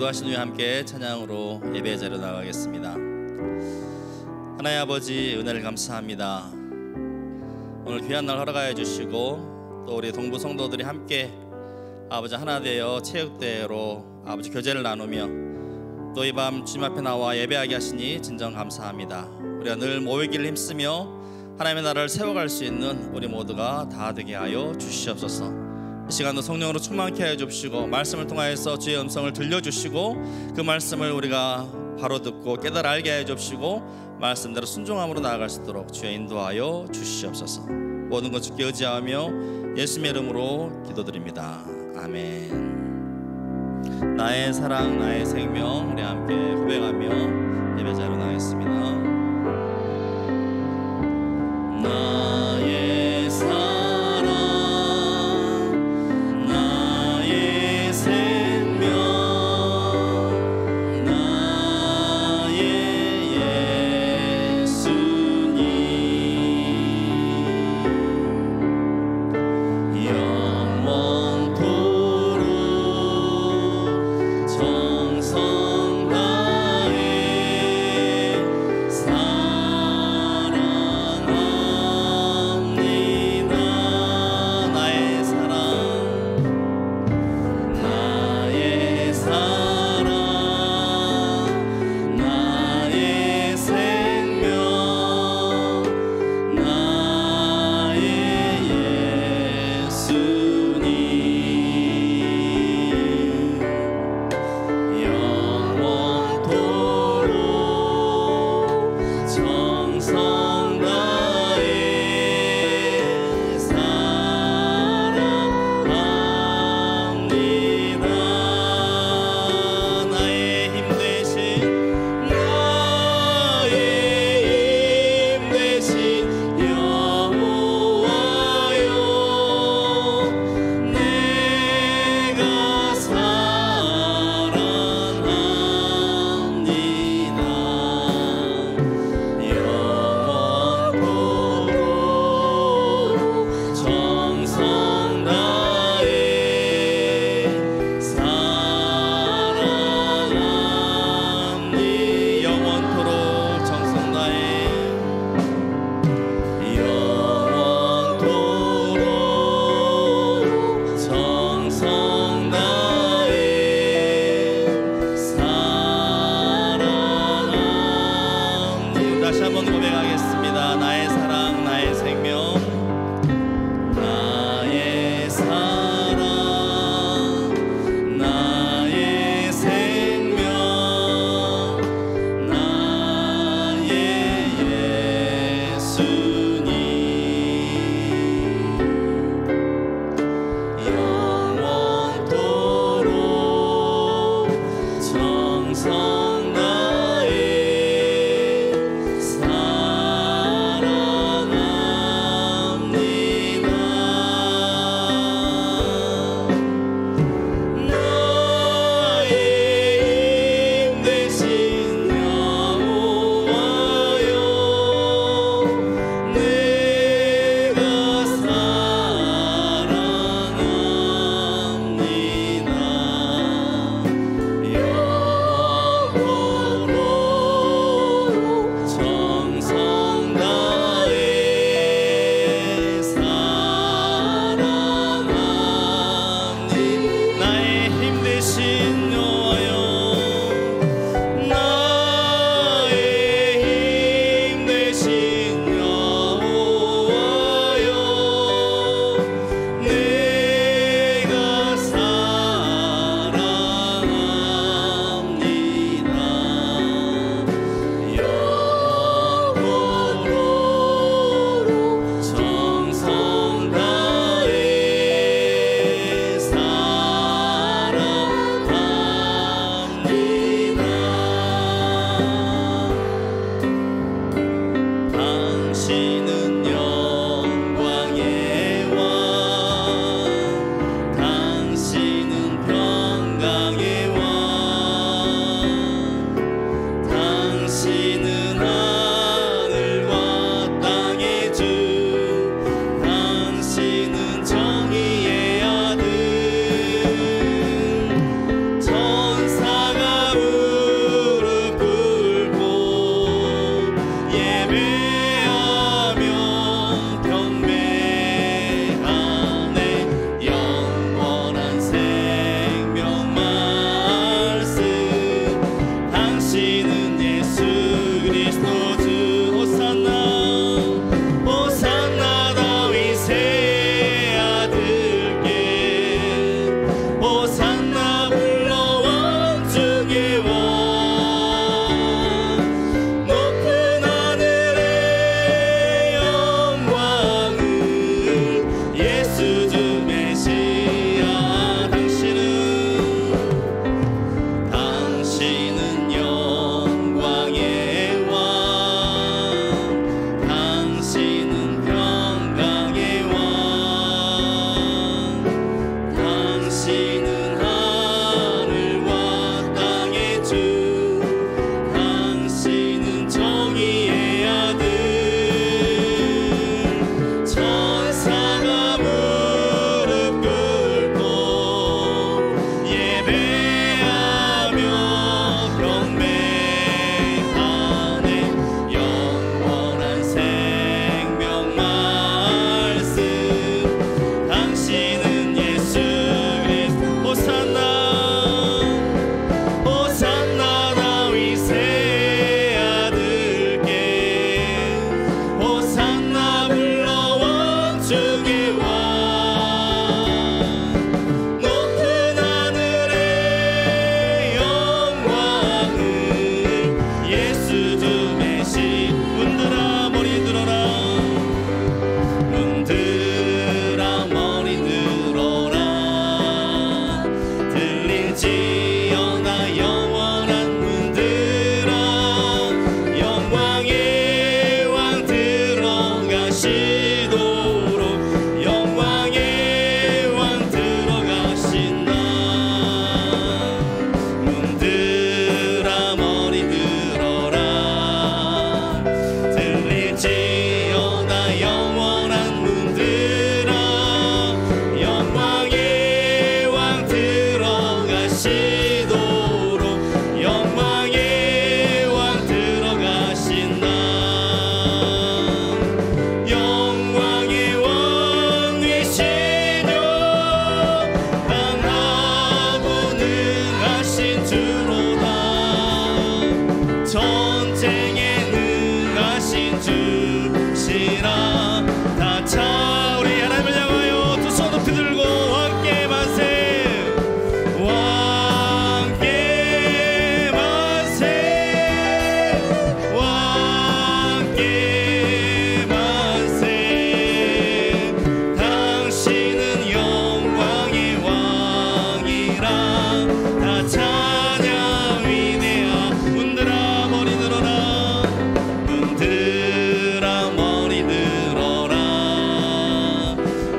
인도하신 후에 함께 찬양으로 예배 자리로 나가겠습니다. 하나님 아버지, 은혜를 감사합니다. 오늘 귀한 날 허락하여 주시고 또 우리 동부 성도들이 함께 아버지 하나 되어 체육대회로 아버지 교제를 나누며 또 이 밤 주님 앞에 나와 예배하게 하시니 진정 감사합니다. 우리가 늘 모이기를 힘쓰며 하나님의 나라를 세워갈 수 있는 우리 모두가 다 되게 하여 주시옵소서. 이 시간도 성령으로 충만케 하여 주시고 말씀을 통하여서 주의 음성을 들려주시고 그 말씀을 우리가 바로 듣고 깨달아 알게 하여 주시고 말씀대로 순종함으로 나아갈 수 있도록 주의 인도하여 주시옵소서. 모든 것 주께 의지하며 예수님의 이름으로 기도드립니다. 아멘. 나의 사랑 나의 생명, 우리 함께 고백하며 예배자로 나가겠습니다. 나의 사랑 나의 생명 나의 예수님 영원토록 정성 다해 사랑합니다. 나의 사랑 나의 사랑 나의 생명 나의 예수님 영원토록 정성 다해 사랑합니다. 나의 힘 되신 여호와여 내가 사랑합니다. 영원토록 정성 다해 사랑합니다. 영원토록 정성 다해 영원토록 정성 다해 사랑합니다. 다시 한번 고백하겠습니다. 나의 사랑 나의 생명 나의 사랑 나의 생명 나의 예수님 영원토록 정성 다해 사랑합니다. 나의 힘 되신 여호와여 내가 사랑합니다. 영원토록 전쟁에 능하신 주시라. 다 차 우리 하나님을 향하여 두 손 높이 들고 함께 만세. 왕께 만세. 왕께 만세. 당신은 영광의 왕이라. 다 찬양 위대하. 문들아 머리 들어라. 문들아 머리 들어라.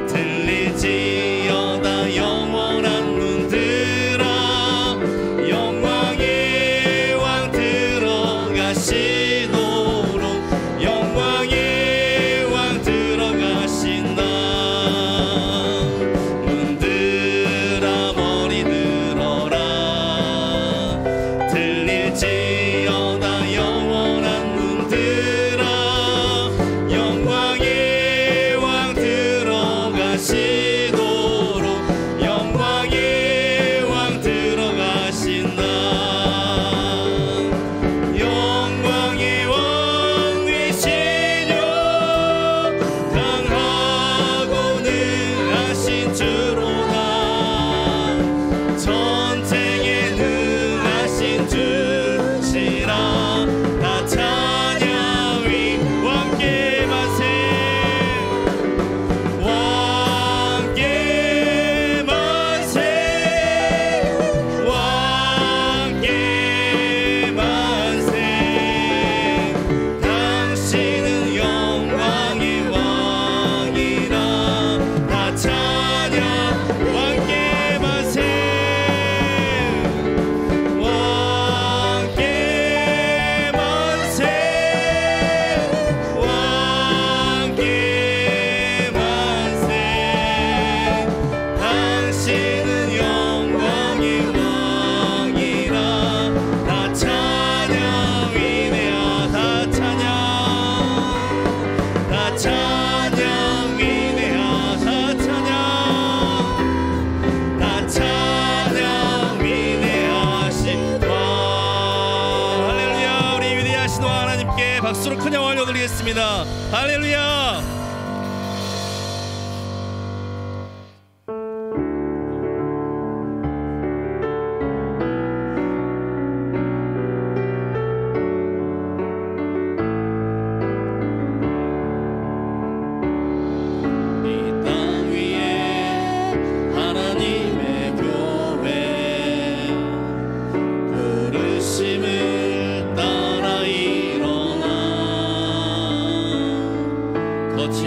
들릴지어다 영원한 문들아. 영광의 왕 들어가시도록. 영광의 왕 들어가신다. 문들아 머리 들어라. 들릴지어다 영원한 문들아. 영광의 왕 들어가시도록. 영광의 왕 들어가신다. 영광의 왕이시여. 강하고 능하신 주로다. 전쟁에 능하신 주시라. 다 찬양 위. 왕께 만세. 왕께 만세. 왕께 만세. 당신은 영광의 왕이라. 다 찬양. 왕께 만세. 왕께 만세. 왕께 만세. 당신은 영광의 왕이라. 다 찬양 위대하. 다 찬양. 다 찬양 위대하. 다 찬양. 다 찬양 위대하신 왕. 할렐루야. 우리 위대하신 왕 하나님께 박수로 큰 영광을 올려드리겠습니다. 할렐루야. 이 땅 위에 하나님의 교회 부르심을 따라 일어나 거친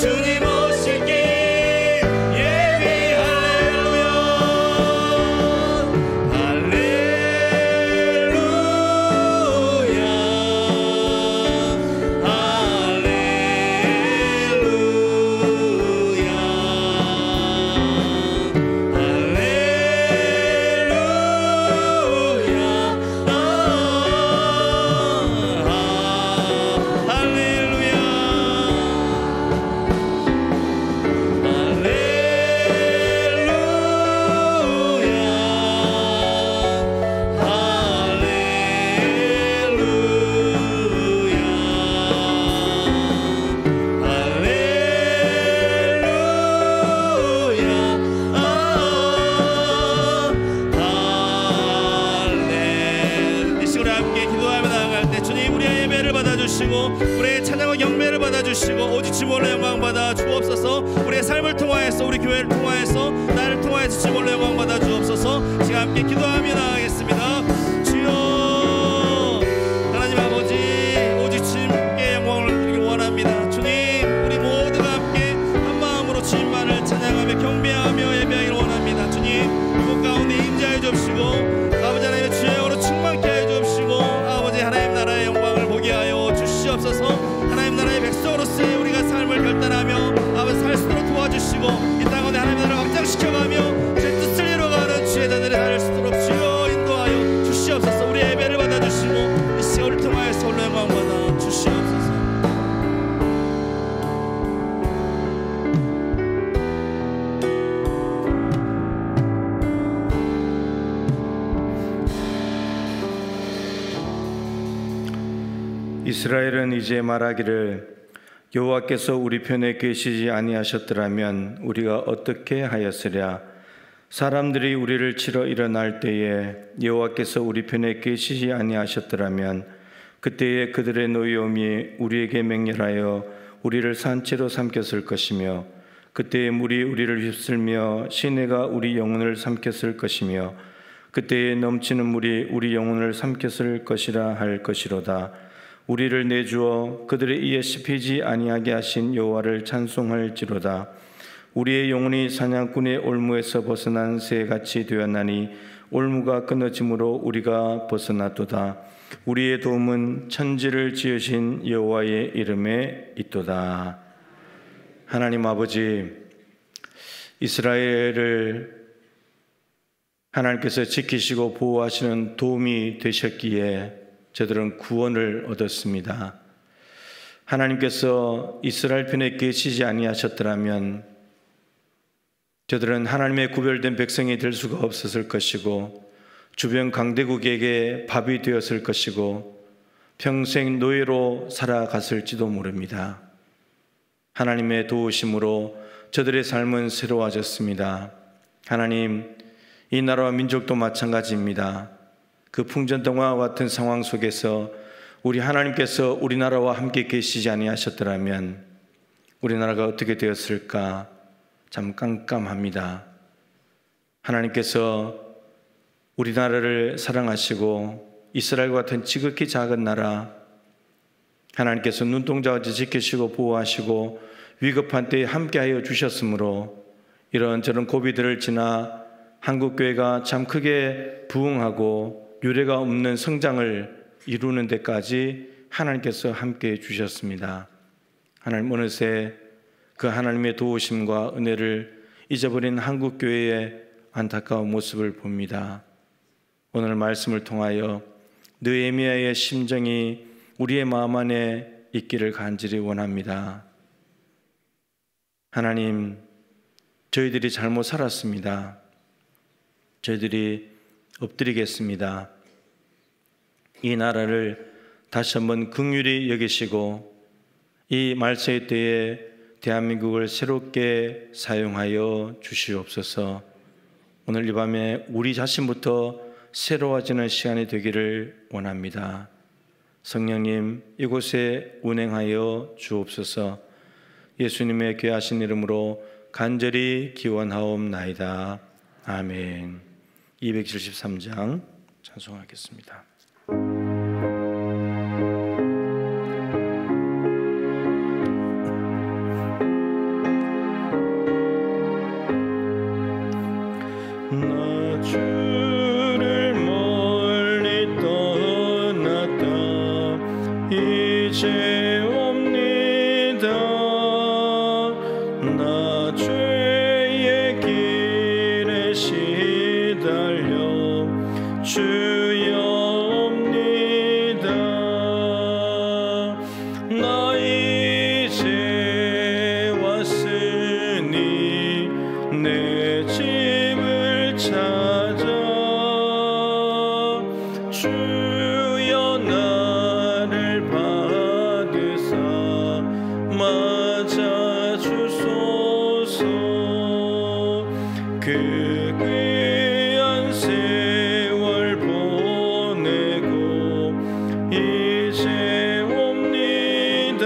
주님 오실 길 예비 할렐루야 할렐루야 우리의 찬양과 경배를 받아주시고 오직 주님으로 영광 받아 주옵소서. 우리의 삶을 통하여서 우리 교회를 통하여서 나를 통하여서 주님으로 영광 받아 주옵소서. 지금 함께 기도하며 나아가겠습니다. 주여 하나님 아버지 오직 주님께 영광을 드리길 원합니다. 주님 우리 모두가 함께 한 마음으로 주님만을 찬양하며 경배하며 예배하기를 원합니다. 주님 이곳 가운데 임재하여 주옵시고 아버지 하나님의 주의 영으로 충만케 하여 주옵시고 아버지 하나님 나라의 영광을 보게 하여 주시옵소서. 하나님 나라의 백성으로서의 우리가 삶을 결단하며 아버지 살 수 있도록 도와주시고 이 땅 가운데 하나님 나라를 확장시켜가며 주의 뜻을 이루어가는 주의 자들이 될 수 있도록 주여 인도하여 주시옵소서. 우리 예배를 받아주시고 이 시간을 통하여서 홀로 영광 받아 주시옵소서. 이스라엘은 이제 말하기를 여호와께서 우리 편에 계시지 아니하셨더라면 우리가 어떻게 하였으랴. 사람들이 우리를 치러 일어날 때에 여호와께서 우리 편에 계시지 아니하셨더라면 그때에 그들의 노여움이 우리에게 맹렬하여 우리를 산채로 삼켰을 것이며 그때에 물이 우리를 휩쓸며 시내가 우리 영혼을 삼켰을 것이며 그때에 넘치는 물이 우리 영혼을 삼켰을 것이라 할 것이로다. 우리를 내주어 그들의 이에 씹히지 아니하게 하신 여호와를 찬송할지로다. 우리의 영혼이 사냥꾼의 올무에서 벗어난 새같이 되었나니 올무가 끊어짐으로 우리가 벗어났도다. 우리의 도움은 천지를 지으신 여호와의 이름에 있도다. 하나님 아버지, 이스라엘을 하나님께서 지키시고 보호하시는 도움이 되셨기에 저들은 구원을 얻었습니다. 하나님께서 이스라엘 편에 계시지 아니하셨더라면 저들은 하나님의 구별된 백성이 될 수가 없었을 것이고 주변 강대국에게 밥이 되었을 것이고 평생 노예로 살아갔을지도 모릅니다. 하나님의 도우심으로 저들의 삶은 새로워졌습니다. 하나님, 이 나라와 민족도 마찬가지입니다. 그 풍전등화와 같은 상황 속에서 우리 하나님께서 우리나라와 함께 계시지 아니하셨더라면 우리나라가 어떻게 되었을까 참 깜깜합니다. 하나님께서 우리나라를 사랑하시고 이스라엘과 같은 지극히 작은 나라 하나님께서 눈동자같이 지키시고 보호하시고 위급한 때에 함께하여 주셨으므로 이런저런 고비들을 지나 한국교회가 참 크게 부흥하고 유례가 없는 성장을 이루는 데까지 하나님께서 함께해 주셨습니다. 하나님, 어느새 그 하나님의 도우심과 은혜를 잊어버린 한국교회의 안타까운 모습을 봅니다. 오늘 말씀을 통하여 느헤미야의 심정이 우리의 마음 안에 있기를 간절히 원합니다. 하나님, 저희들이 잘못 살았습니다. 저희들이 엎드리겠습니다. 이 나라를 다시 한번 긍휼히 여기시고 이 말세의 때에 대한민국을 새롭게 사용하여 주시옵소서. 오늘 이 밤에 우리 자신부터 새로워지는 시간이 되기를 원합니다. 성령님, 이곳에 운행하여 주옵소서. 예수님의 귀하신 이름으로 간절히 기원하옵나이다. 아멘. 273장 찬송하겠습니다. 주소서. 그 귀한 세월 보내고 이제 옵니다.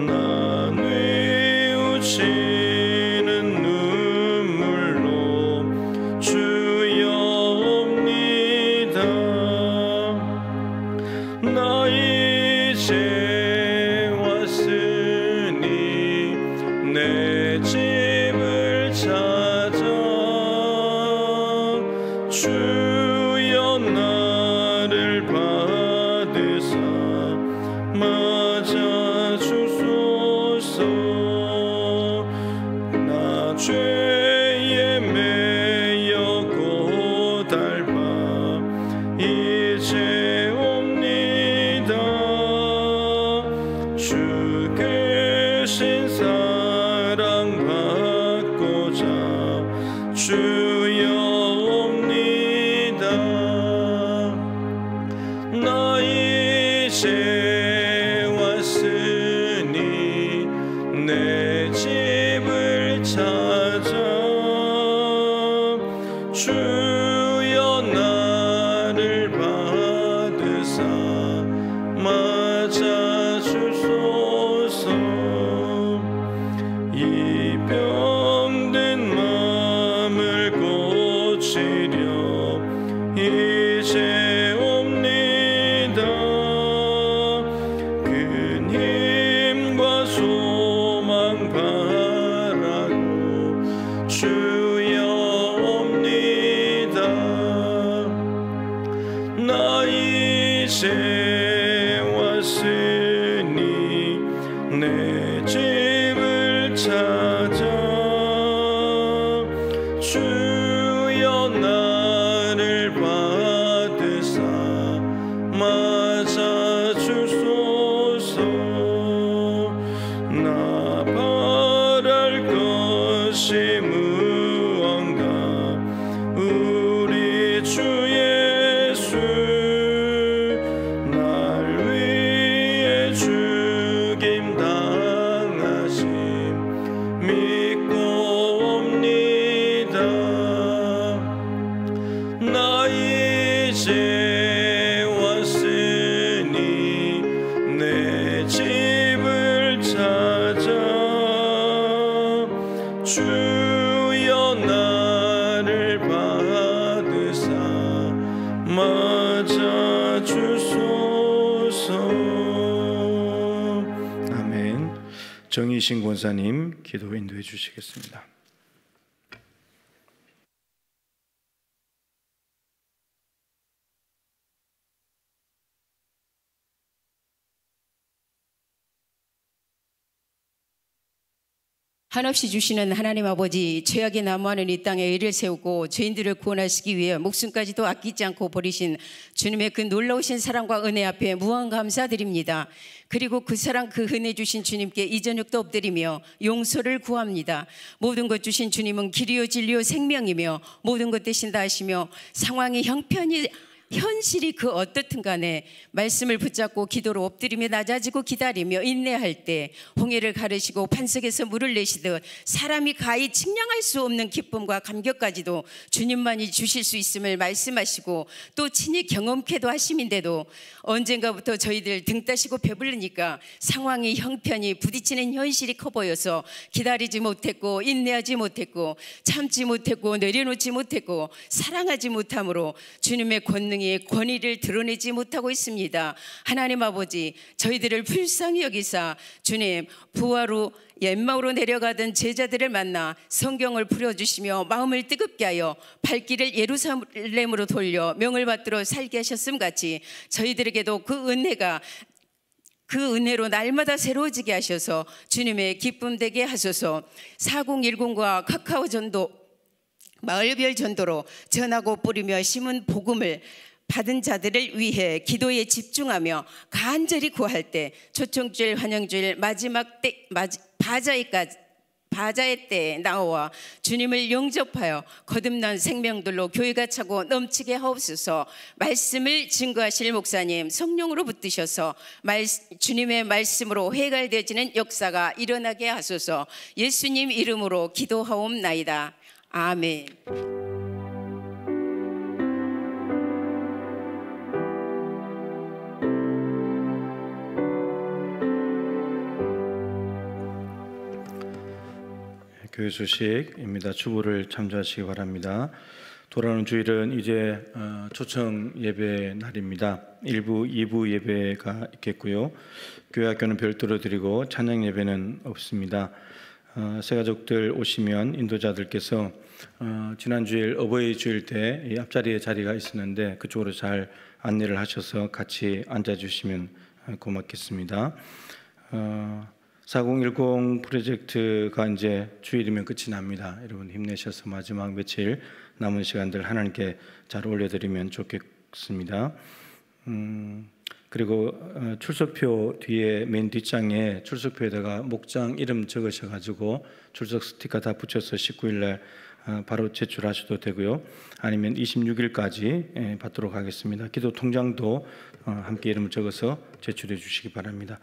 나 뉘우치는 눈물로 주여 옵니다. 나 이제 왔으니 내 집을 찾아 주여 나를 받으사 맞아 주소서. 나 죄에 매여 고달파 이제 옵니다. 주 계신 사랑 받고자 주여 옵니다. 나 이제 왔으니 내 집을 찾아 주여 나를 받으사 맞아 주소서. 이 병든 마음을 고치려 이제 옵니다. 큰 힘과 소망 바라고 주여 옵니다. 나 이제 왔으니 내 집을 찾아 주여 나를 받으사 맞아 주소서. 나 바랄 것이 무언가 우리 주 예수 날 위해 죽임 당하심 믿고 옵니다. 나 이제 왔으니 내 집을 찾아 주여 나를 받으사 맞아 주소서. 아멘. 정희신 권사님 기도 인도해 주시겠습니다. 한없이 주시는 하나님 아버지, 죄악에 난무하는 이 땅에 의를 세우고 죄인들을 구원하시기 위해 목숨까지도 아끼지 않고 버리신 주님의 그 놀라우신 사랑과 은혜 앞에 무한 감사드립니다. 그리고 그 사랑 그 은혜 주신 주님께 이 저녁도 엎드리며 용서를 구합니다. 모든 것 주신 주님은 길이요 진리요 생명이며 모든 것 대신 다 하시며 상황이 형편이 현실이 그 어떻든 간에 말씀을 붙잡고 기도로 엎드리며 낮아지고 기다리며 인내할 때 홍해를 가르시고 반석에서 물을 내시듯 사람이 가히 측량할 수 없는 기쁨과 감격까지도 주님만이 주실 수 있음을 말씀하시고 또 친히 경험케도 하심인데도 언젠가부터 저희들 등 따시고 배부르니까 상황이 형편이 부딪히는 현실이 커 보여서 기다리지 못했고 인내하지 못했고 참지 못했고 내려놓지 못했고 사랑하지 못함으로 주님의 권능이 권위를 드러내지 못하고 있습니다. 하나님 아버지, 저희들을 불쌍히 여기사 주님 부하로 엠마오로 내려가던 제자들을 만나 성경을 풀어주시며 마음을 뜨겁게 하여 발길을 예루살렘으로 돌려 명을 받들어 살게 하셨음 같이 저희들에게도 그 은혜로 날마다 새로워지게 하셔서 주님의 기쁨 되게 하소서. 4010과 카카오 전도 마을별 전도로 전하고 뿌리며 심은 복음을 받은 자들을 위해 기도에 집중하며 간절히 구할 때 초청주일 환영주일 마지막 때 바자의 때에 나와 주님을 영접하여 거듭난 생명들로 교회가 차고 넘치게 하옵소서. 말씀을 증거하실 목사님 성령으로 붙드셔서 주님의 말씀으로 회갈되어지는 역사가 일어나게 하소서. 예수님 이름으로 기도하옵나이다. 아멘. 교회 소식입니다. 주보를 참조하시기 바랍니다. 돌아오는 주일은 이제 초청 예배 날입니다. 1부, 2부 예배가 있겠고요. 교회 학교는 별도로 드리고 찬양 예배는 없습니다. 새 가족들 오시면 인도자들께서 지난 주일 어버이 주일 때 이 앞자리에 자리가 있었는데 그쪽으로 잘 안내를 하셔서 같이 앉아주시면 고맙겠습니다. 4010 프로젝트가 이제 주일이면 끝이 납니다. 여러분 힘내셔서 마지막 며칠 남은 시간들 하나님께 잘 올려드리면 좋겠습니다. 그리고 출석표 뒤에 맨 뒷장에 출석표에다가 목장 이름 적으셔가지고 출석 스티커 다 붙여서 19일 날 바로 제출하셔도 되고요. 아니면 26일까지 받도록 하겠습니다. 기도 통장도 함께 이름을 적어서 제출해 주시기 바랍니다.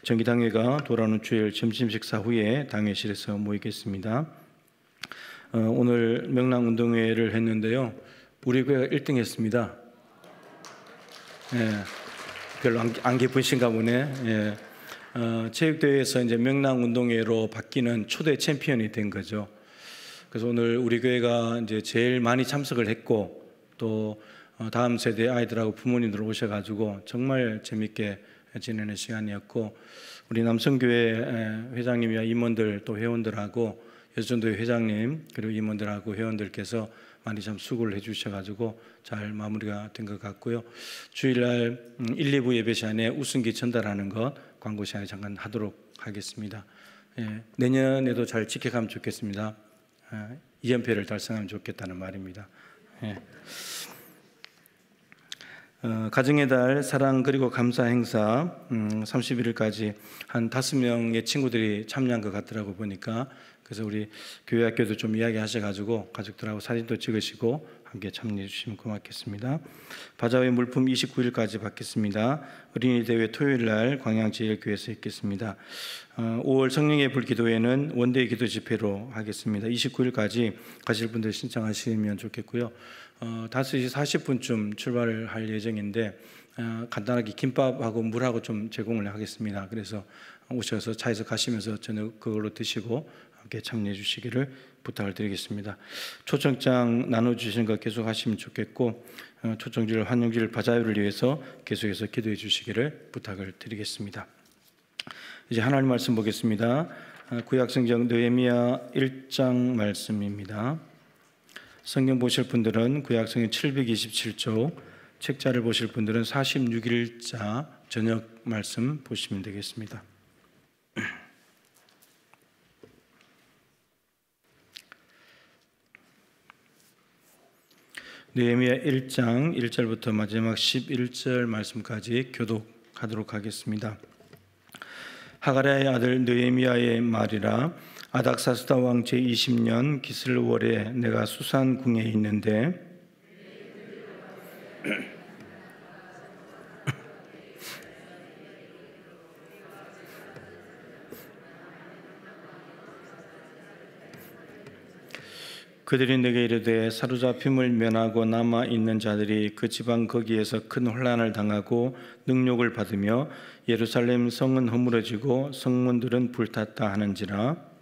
정기당회가 돌아오는 주일 점심 식사 후에 당회실에서 모이겠습니다. 오늘 명랑운동회를 했는데요. 우리 교회가 1등 했습니다. 별로 안 기쁘신가 보네. 체육대회에서 이제 명랑운동회로 바뀌는 초대 챔피언이 된 거죠. 그래서 오늘 우리 교회가 이제 제일 많이 참석을 했고 또 다음 세대 아이들하고 부모님들 오셔가지고 정말 재밌게 지내는 시간이었고 우리 남성교회 회장님이나 임원들 또 회원들하고 여전도회 회장님 그리고 임원들하고 회원들께서 많이 참 수고를 해주셔가지고 잘 마무리가 된 것 같고요. 주일날 1, 2부 예배 시간에 우승기 전달하는 것 광고 시간에 잠깐 하도록 하겠습니다. 내년에도 잘 지켜가면 좋겠습니다. 2연패를 달성하면 좋겠다는 말입니다. 가정의 달 사랑 그리고 감사 행사 31일까지 한 5명의 친구들이 참여한 것 같더라고 보니까. 그래서 우리 교회 학교도 좀 이야기하셔가지고 가족들하고 사진도 찍으시고 함께 참여해 주시면 고맙겠습니다. 바자회 물품 29일까지 받겠습니다. 어린이 대회 토요일 날 광양제일교회에서 있겠습니다. 5월 성령의 불 기도회는 원데이 기도 집회로 하겠습니다. 29일까지 가실 분들 신청하시면 좋겠고요. 5시 40분쯤 출발을 할 예정인데 간단하게 김밥하고 물하고 좀 제공을 하겠습니다. 그래서 오셔서 차에서 가시면서 저녁 그걸로 드시고 함께 참여해 주시기를 부탁을 드리겠습니다. 초청장 나눠주시는 거 계속 하시면 좋겠고 초청지를 환영지를 바자회를 위해서 계속해서 기도해 주시기를 부탁을 드리겠습니다. 이제 하나님 말씀 보겠습니다. 구약성경 느헤미야 1장 말씀입니다. 성경 보실 분들은 구약성경 727쪽, 책자를 보실 분들은 46일자 저녁 말씀 보시면 되겠습니다. 느헤미야 1장 1절부터 마지막 11절 말씀까지 교독하도록 하겠습니다. 하가랴의 아들 느헤미야의 말이라. 아닥사스다 왕 제20년 기슬월에 내가 수산궁에 있는데 그들이 내게 이르되 사로잡힘을 면하고 남아 있는 자들이 그 지방 거기에서 큰 혼란을 당하고 능욕을 받으며 예루살렘 성은 허물어지고 성문들은 불탔다 하는지라.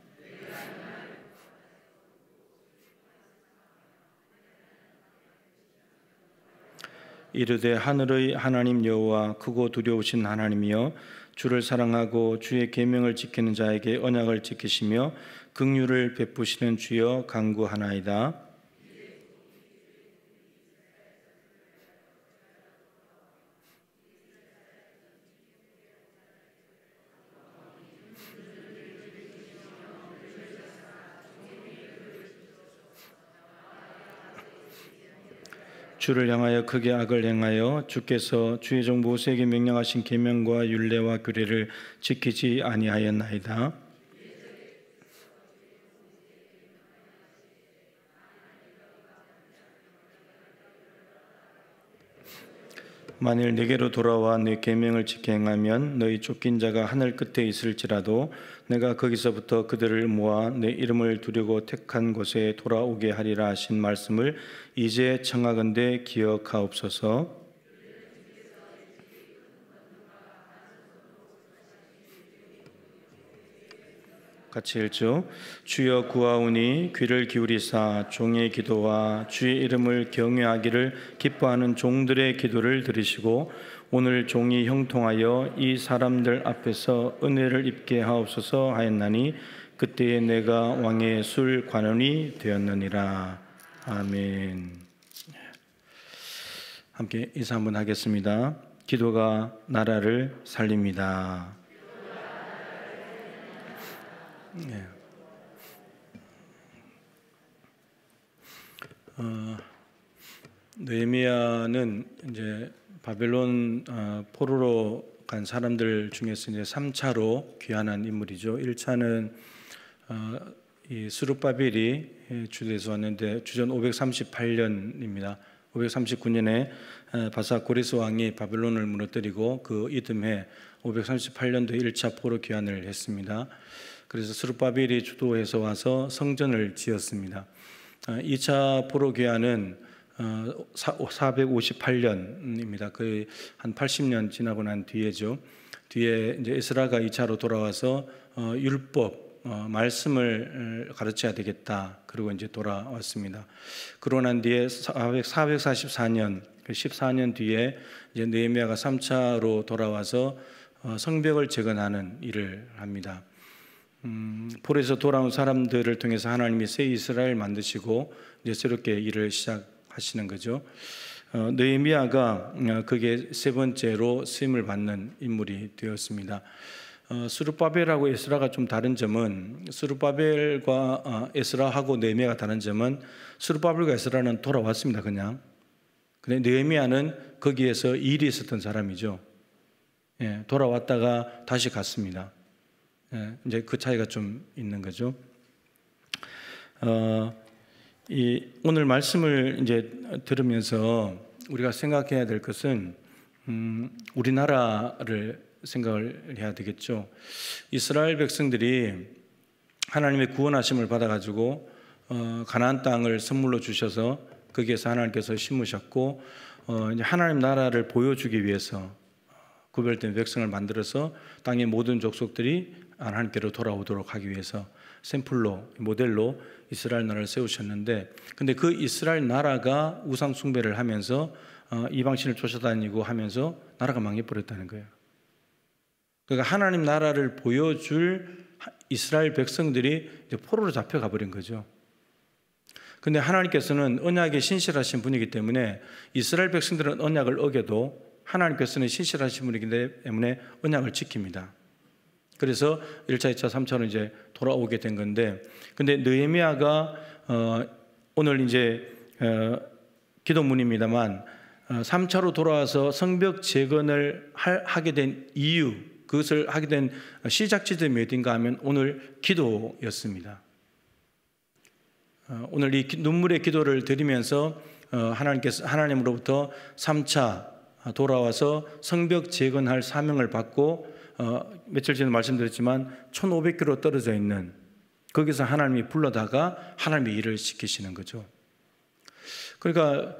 이르되 하늘의 하나님 여호와 크고 두려우신 하나님이여 주를 사랑하고 주의 계명을 지키는 자에게 언약을 지키시며 긍휼을 베푸시는 주여 간구하나이다. 주를 향하여 크게 악을 행하여 주께서 주의 종 모세에게 명령하신 계명과 율례와 규례를 지키지 아니하였나이다. 만일 내게로 돌아와 내 계명을 지켜 행하면 너희 쫓긴 자가 하늘 끝에 있을지라도 내가 거기서부터 그들을 모아 내 이름을 두려고 택한 곳에 돌아오게 하리라 하신 말씀을 이제 청하건대 기억하옵소서. 같이 읽죠. 주여 구하오니 귀를 기울이사 종의 기도와 주의 이름을 경외하기를 기뻐하는 종들의 기도를 들으시고 오늘 종이 형통하여 이 사람들 앞에서 은혜를 입게 하옵소서 하였나니 그때에 내가 왕의 술 관원이 되었느니라. 아멘. 함께 인사 한번 하겠습니다. 기도가 나라를 살립니다. 네. 느헤미야는 이제 바벨론 포로로 간 사람들 중에서 이제 3차로 귀환한 인물이죠. 1차는 이 스룹바벨이 주도해서 왔는데 주전 538년입니다. 539년에 바사고리스 왕이 바벨론을 무너뜨리고 그 이듬해 538년도에 1차 포로 귀환을 했습니다. 그래서 스룹바벨이 주도해서 와서 성전을 지었습니다. 2차 포로 귀환은 458년입니다. 거의 한 80년 지나고 난 뒤에죠. 뒤에 이제 에스라가 2차로 돌아와서 율법 말씀을 가르쳐야 되겠다. 그리고 이제 돌아왔습니다. 그러고 난 뒤에 444년 14년 뒤에 이제 느헤미야가 3차로 돌아와서 성벽을 재건하는 일을 합니다. 포로에서 돌아온 사람들을 통해서 하나님이 새 이스라엘 만드시고 이제 새롭게 일을 시작하시는 거죠. 느헤미야가 그게 세 번째로 쓰임을 받는 인물이 되었습니다. 스룹바벨하고 에스라가 좀 다른 점은 스룹바벨과 에스라하고 느헤미야가 다른 점은 스룹바벨과 에스라는 돌아왔습니다. 그냥. 근데 느헤미야는 거기에서 일이 있었던 사람이죠. 예, 돌아왔다가 다시 갔습니다. 예, 이제 그 차이가 좀 있는 거죠. 오늘 말씀을 이제 들으면서 우리가 생각해야 될 것은 우리나라를 생각을 해야 되겠죠. 이스라엘 백성들이 하나님의 구원하심을 받아가지고 가나안 땅을 선물로 주셔서 거기에서 하나님께서 심으셨고 이제 하나님 나라를 보여주기 위해서 구별된 백성을 만들어서 땅의 모든 족속들이 하나님께로 돌아오도록 하기 위해서 샘플로 모델로 이스라엘 나라를 세우셨는데, 근데 그 이스라엘 나라가 우상 숭배를 하면서 이방신을 쫓아다니고 하면서 나라가 망해버렸다는 거예요. 그러니까 하나님 나라를 보여줄 이스라엘 백성들이 이제 포로로 잡혀가 버린 거죠. 근데 하나님께서는 언약에 신실하신 분이기 때문에 이스라엘 백성들은 언약을 어겨도 하나님께서는 신실하신 분이기 때문에 언약을 지킵니다. 그래서 1차, 2차, 3차로 이제 돌아오게 된 건데, 근데 느헤미야가 오늘 이제 기도문입니다만 3차로 돌아와서 성벽 재건을 하게 된 이유, 그것을 하게 된 시작 지점이 어딘가 하면 오늘 기도였습니다. 오늘 이 눈물의 기도를 드리면서 하나님으로부터 3차 돌아와서 성벽 재건할 사명을 받고 며칠 전에 말씀드렸지만 1500km 떨어져 있는 거기서 하나님이 불러다가 하나님의 일을 시키시는 거죠. 그러니까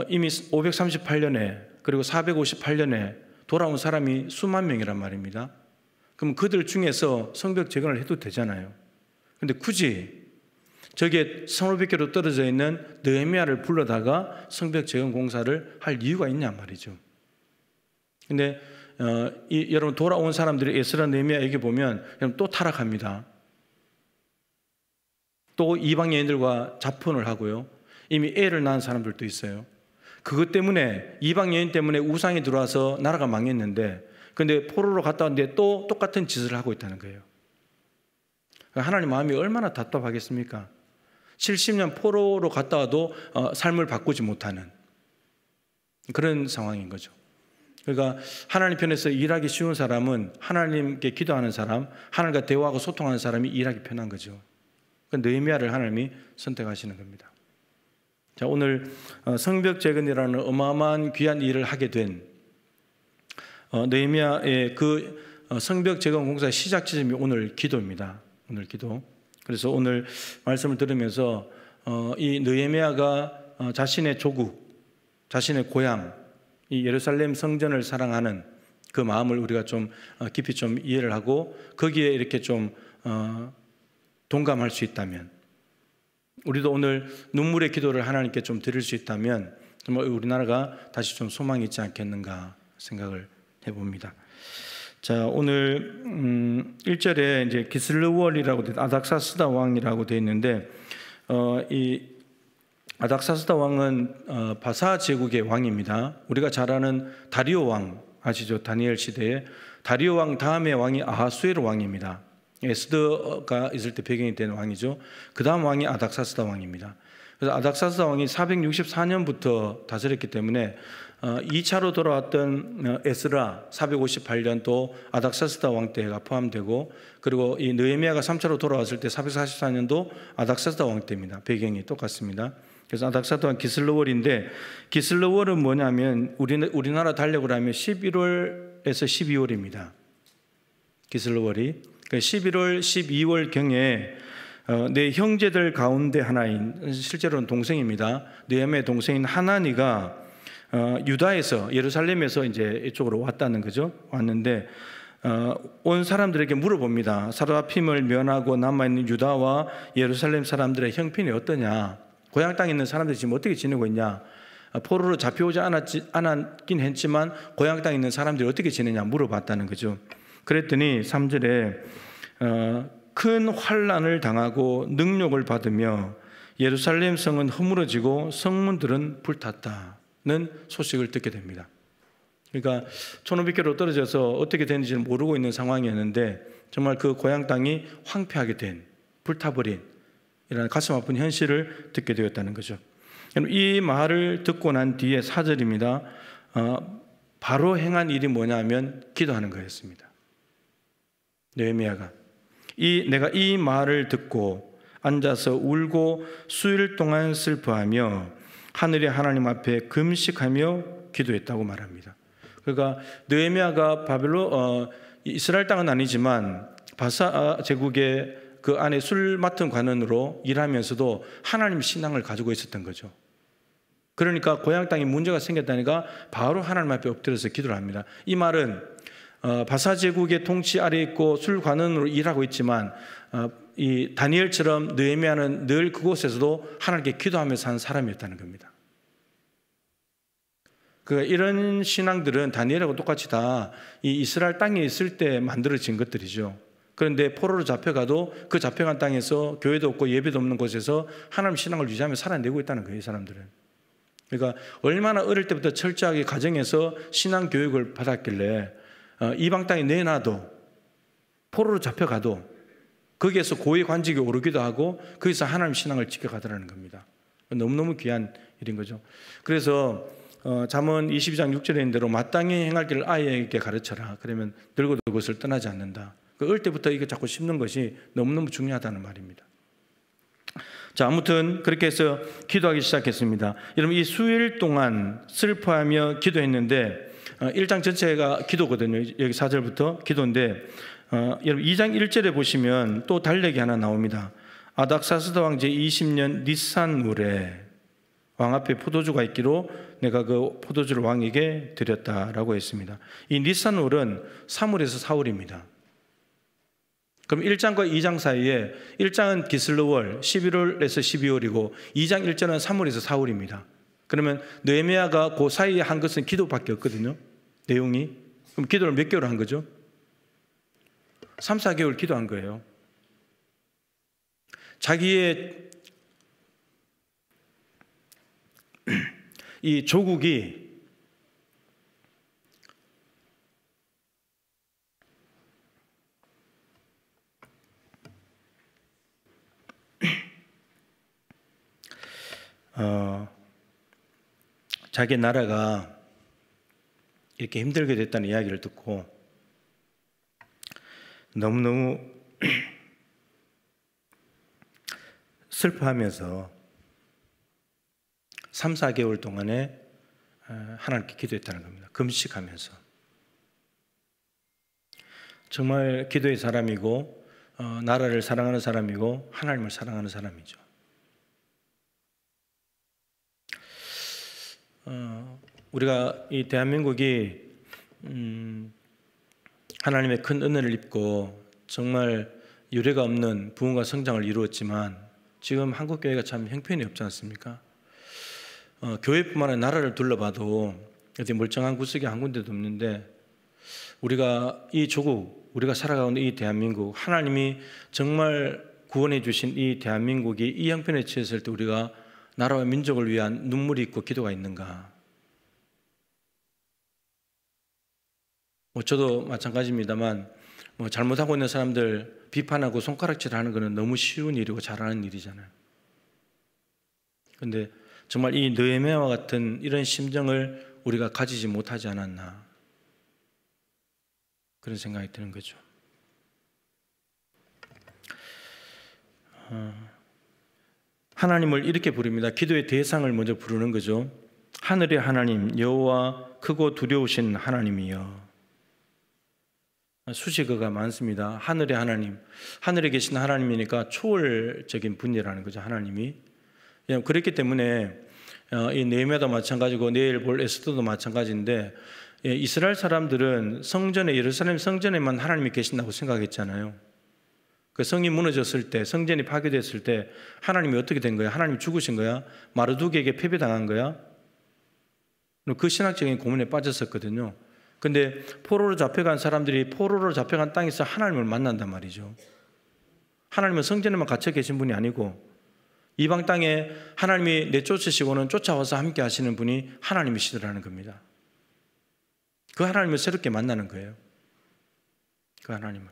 이미 538년에 그리고 458년에 돌아온 사람이 수만 명이란 말입니다. 그럼 그들 중에서 성벽 재건을 해도 되잖아요. 근데 굳이 저게 1500km 떨어져 있는 느헤미야를 불러다가 성벽 재건 공사를 할 이유가 있냐 말이죠. 근데 여러분 돌아온 사람들이 에스라 느헤미야에게 보면 또 타락합니다. 또 이방 여인들과 자폰을 하고요. 이미 애를 낳은 사람들도 있어요. 그것 때문에 이방 여인 때문에 우상이 들어와서 나라가 망했는데, 근데 포로로 갔다 왔는데 또 똑같은 짓을 하고 있다는 거예요. 하나님 마음이 얼마나 답답하겠습니까? 70년 포로로 갔다 와도 삶을 바꾸지 못하는 그런 상황인 거죠. 그러니까 하나님 편에서 일하기 쉬운 사람은 하나님께 기도하는 사람, 하나님과 대화하고 소통하는 사람이 일하기 편한 거죠. 그러니까 느헤미야를 하나님이 선택하시는 겁니다. 자, 오늘 성벽 재건이라는 어마어마한 귀한 일을 하게 된 느헤미야의 그 성벽 재건 공사의 시작 지점이 오늘 기도입니다. 오늘 기도. 그래서 오늘 말씀을 들으면서 이 느헤미야가 자신의 조국, 자신의 고향, 이 예루살렘 성전을 사랑하는 그 마음을 우리가 좀 깊이 좀 이해를 하고 거기에 이렇게 좀 동감할 수 있다면, 우리도 오늘 눈물의 기도를 하나님께 좀 드릴 수 있다면 정말 우리나라가 다시 좀 소망이 있지 않겠는가 생각을 해봅니다. 자, 오늘 1절에 이제 기슬르월이라고 아닥사스다 왕이라고 되어 있는데 이 아닥사스다 왕은 바사 제국의 왕입니다. 우리가 잘 아는 다리오 왕 아시죠? 다니엘 시대에 다리오 왕 다음의 왕이 아하수에로 왕입니다. 에스더가 있을 때 배경이 된 왕이죠. 그 다음 왕이 아닥사스다 왕입니다. 그래서 아닥사스다 왕이 464년부터 다스렸기 때문에 2차로 돌아왔던 에스라 458년 또 아닥사스다 왕 때가 포함되고, 그리고 이 느헤미야가 3차로 돌아왔을 때 444년도 아닥사스다 왕 때입니다. 배경이 똑같습니다. 그래서 아닥사스다 왕 기슬르월인데, 기슬르월은 뭐냐면 우리나라 달력으로 하면 11월에서 12월입니다. 기슬르월이 11월, 12월 경에 내 형제들 가운데 하나인, 실제로는 동생입니다. 느헤미야의 동생인 하나니가 유다에서, 예루살렘에서 이제 이쪽으로 왔다는 거죠. 왔는데 온 사람들에게 물어봅니다. 사르밧임을 면하고 남아있는 유다와 예루살렘 사람들의 형편이 어떠냐, 고향 땅에 있는 사람들이 지금 어떻게 지내고 있냐, 포로로 잡혀오지 않았긴 했지만 고향 땅에 있는 사람들이 어떻게 지내냐 물어봤다는 거죠. 그랬더니 3절에 큰 환난을 당하고 능욕을 받으며 예루살렘 성은 허물어지고 성문들은 불탔다는 소식을 듣게 됩니다. 그러니까 1500km 떨어져서 어떻게 되는지는 모르고 있는 상황이었는데 정말 그 고향 땅이 황폐하게 된, 불타버린 이라는 가슴 아픈 현실을 듣게 되었다는 거죠. 이 말을 듣고 난 뒤에 4절입니다. 바로 행한 일이 뭐냐면 기도하는 거였습니다. 느헤미야가 내가 이 말을 듣고 앉아서 울고 수일 동안 슬퍼하며 하늘의 하나님 앞에 금식하며 기도했다고 말합니다. 그러니까 느헤미야가 이스라엘 땅은 아니지만 바사 제국의 그 안에 술 맡은 관원으로 일하면서도 하나님 신앙을 가지고 있었던 거죠. 그러니까 고향 땅에 문제가 생겼다니까 바로 하나님 앞에 엎드려서 기도를 합니다. 이 말은 바사 제국의 통치 아래 있고 술 관원으로 일하고 있지만 이 다니엘처럼 느헤미야는 늘 그곳에서도 하나님께 기도하며 산 사람이었다는 겁니다. 이런 신앙들은 다니엘하고 똑같이 다 이 이스라엘 땅에 있을 때 만들어진 것들이죠. 그런데 포로로 잡혀가도 그 잡혀간 땅에서 교회도 없고 예배도 없는 곳에서 하나님 신앙을 유지하며 살아내고 있다는 거예요, 이 사람들은. 그러니까 얼마나 어릴 때부터 철저하게 가정에서 신앙 교육을 받았길래 이방 땅에 내놔도, 포로로 잡혀가도 거기에서 고위 관직에 오르기도 하고 거기서 하나님 신앙을 지켜가더라는 겁니다. 너무너무 귀한 일인 거죠. 그래서 잠언 22장 6절에 있는 대로 마땅히 행할 길을 아이에게 가르쳐라. 그러면 늙어도 그것을 떠나지 않는다. 어릴 때부터 이거 자꾸 씹는 것이 너무너무 중요하다는 말입니다. 자, 아무튼 그렇게 해서 기도하기 시작했습니다. 여러분, 이 수일 동안 슬퍼하며 기도했는데 1장 전체가 기도거든요. 여기 4절부터 기도인데 여러분 2장 1절에 보시면 또 달력이 하나 나옵니다. 아닥사스다 왕 제20년 니산울에 왕 앞에 포도주가 있기로 내가 그 포도주를 왕에게 드렸다라고 했습니다. 이 니산울은 3월에서 4월입니다. 그럼 1장과 2장 사이에 1장은 기슬르월 11월에서 12월이고 2장 1절은 3월에서 4월입니다. 그러면 느헤미야가 그 사이에 한 것은 기도밖에 없거든요. 내용이. 그럼 기도를 몇 개월 한 거죠? 3, 4개월 기도한 거예요. 자기의 이 조국이 자기 나라가 이렇게 힘들게 됐다는 이야기를 듣고 너무너무 슬퍼하면서 3, 4개월 동안에 하나님께 기도했다는 겁니다. 금식하면서. 정말 기도의 사람이고 나라를 사랑하는 사람이고 하나님을 사랑하는 사람이죠. 우리가 이 대한민국이 하나님의 큰 은혜를 입고 정말 유례가 없는 부흥과 성장을 이루었지만 지금 한국 교회가 참 형편이 없지 않습니까? 교회뿐만 아니라 나라를 둘러봐도 어디 멀쩡한 구석이 한 군데도 없는데 우리가 이 조국, 우리가 살아가고 있는 이 대한민국, 하나님이 정말 구원해 주신 이 대한민국이 이 형편에 처했을 때 우리가 나라와 민족을 위한 눈물이 있고 기도가 있는가? 저도 마찬가지입니다만 잘못하고 있는 사람들 비판하고 손가락질하는 것은 너무 쉬운 일이고 잘하는 일이잖아요. 그런데 정말 이 느헤미야와 같은 이런 심정을 우리가 가지지 못하지 않았나 그런 생각이 드는 거죠. 하나님을 이렇게 부릅니다. 기도의 대상을 먼저 부르는 거죠. 하늘의 하나님 여호와 크고 두려우신 하나님이여. 수식어가 많습니다. 하늘의 하나님, 하늘에 계신 하나님이니까 초월적인 분이라는 거죠. 하나님이. 그렇기 때문에 이 느헤미야도 마찬가지고 내일 볼 에스더도 마찬가지인데 이스라엘 사람들은 성전에, 예루살렘 성전에만 하나님이 계신다고 생각했잖아요. 그 성이 무너졌을 때, 성전이 파괴됐을 때 하나님이 어떻게 된 거야? 하나님이 죽으신 거야? 마르두기에게 패배당한 거야? 그 신학적인 고민에 빠졌었거든요. 근데 포로로 잡혀간 사람들이 포로로 잡혀간 땅에서 하나님을 만난단 말이죠. 하나님은 성전에만 갇혀 계신 분이 아니고 이방 땅에 하나님이 내쫓으시고는 쫓아와서 함께 하시는 분이 하나님이시더라는 겁니다. 그 하나님을 새롭게 만나는 거예요. 그 하나님을.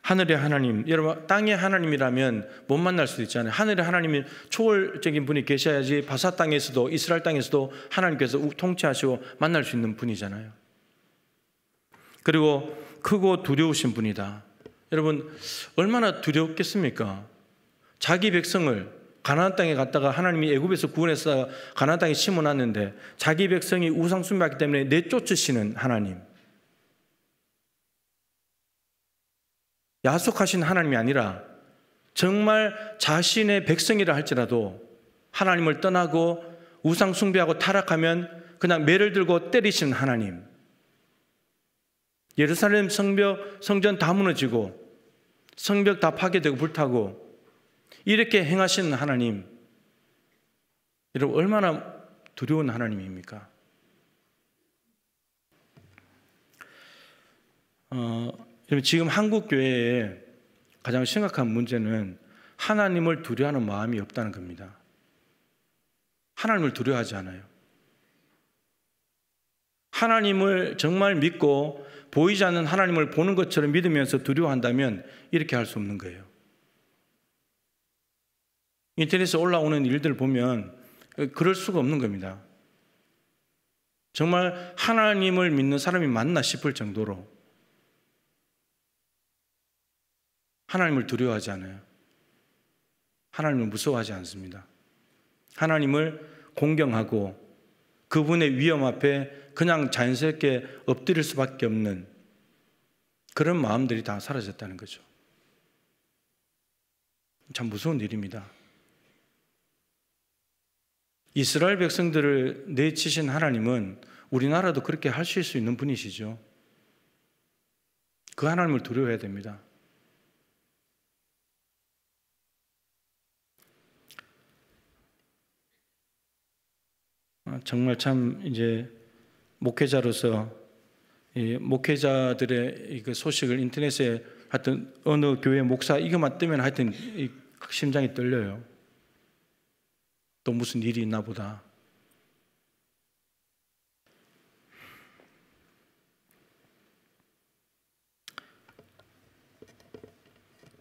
하늘의 하나님, 여러분 땅의 하나님이라면 못 만날 수도 있잖아요. 하늘의 하나님이 초월적인 분이 계셔야지 바사 땅에서도 이스라엘 땅에서도 하나님께서 통치하시고 만날 수 있는 분이잖아요. 그리고 크고 두려우신 분이다. 여러분 얼마나 두렵겠습니까? 자기 백성을 가나안 땅에 갔다가 하나님이 애굽에서 구원해서 가나안 땅에 심어놨는데 자기 백성이 우상 숭배하기 때문에 내쫓으시는 하나님, 야속하신 하나님이 아니라 정말 자신의 백성이라 할지라도 하나님을 떠나고 우상 숭배하고 타락하면 그냥 매를 들고 때리시는 하나님, 예루살렘 성전 다 무너지고 성벽 다 파괴되고 불타고 이렇게 행하시는 하나님, 여러분 얼마나 두려운 하나님입니까? 여러분 지금 한국 교회의 가장 심각한 문제는 하나님을 두려워하는 마음이 없다는 겁니다. 하나님을 두려워하지 않아요. 하나님을 정말 믿고 보이지 않는 하나님을 보는 것처럼 믿으면서 두려워한다면 이렇게 할 수 없는 거예요. 인터넷에 올라오는 일들 보면 그럴 수가 없는 겁니다. 정말 하나님을 믿는 사람이 맞나 싶을 정도로 하나님을 두려워하지 않아요. 하나님을 무서워하지 않습니다. 하나님을 공경하고 그분의 위엄 앞에 그냥 자연스럽게 엎드릴 수밖에 없는 그런 마음들이 다 사라졌다는 거죠. 참 무서운 일입니다. 이스라엘 백성들을 내치신 하나님은 우리나라도 그렇게 하실 수 있는 분이시죠. 그 하나님을 두려워해야 됩니다. 정말 참 이제 목회자로서 이 목회자들의 그 소식을 인터넷에 하여튼 어느 교회 목사 이것만 뜨면 하여튼 심장이 떨려요. 또 무슨 일이 있나 보다.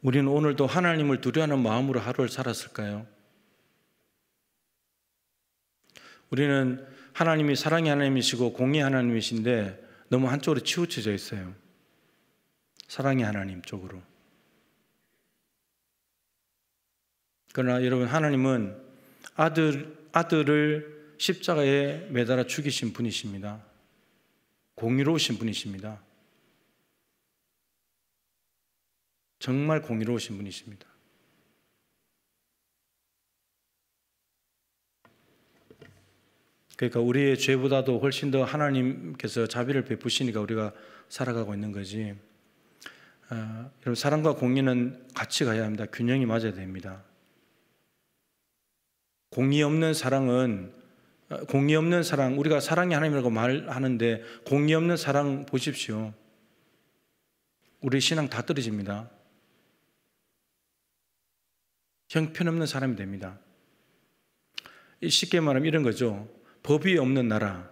우리는 오늘도 하나님을 두려워하는 마음으로 하루를 살았을까요? 우리는 하나님이 사랑의 하나님이시고 공의의 하나님이신데 너무 한쪽으로 치우쳐져 있어요. 사랑의 하나님 쪽으로. 그러나 여러분 하나님은 아들을 십자가에 매달아 죽이신 분이십니다. 공의로우신 분이십니다. 정말 공의로우신 분이십니다. 그러니까 우리의 죄보다도 훨씬 더 하나님께서 자비를 베푸시니까 우리가 살아가고 있는 거지. 여러분, 사랑과 공의는 같이 가야 합니다. 균형이 맞아야 됩니다. 공의 없는 사랑, 우리가 사랑이 하나님이라고 말하는데 공의 없는 사랑 보십시오. 우리 신앙 다 떨어집니다. 형편없는 사람이 됩니다. 쉽게 말하면 이런 거죠. 법이 없는 나라,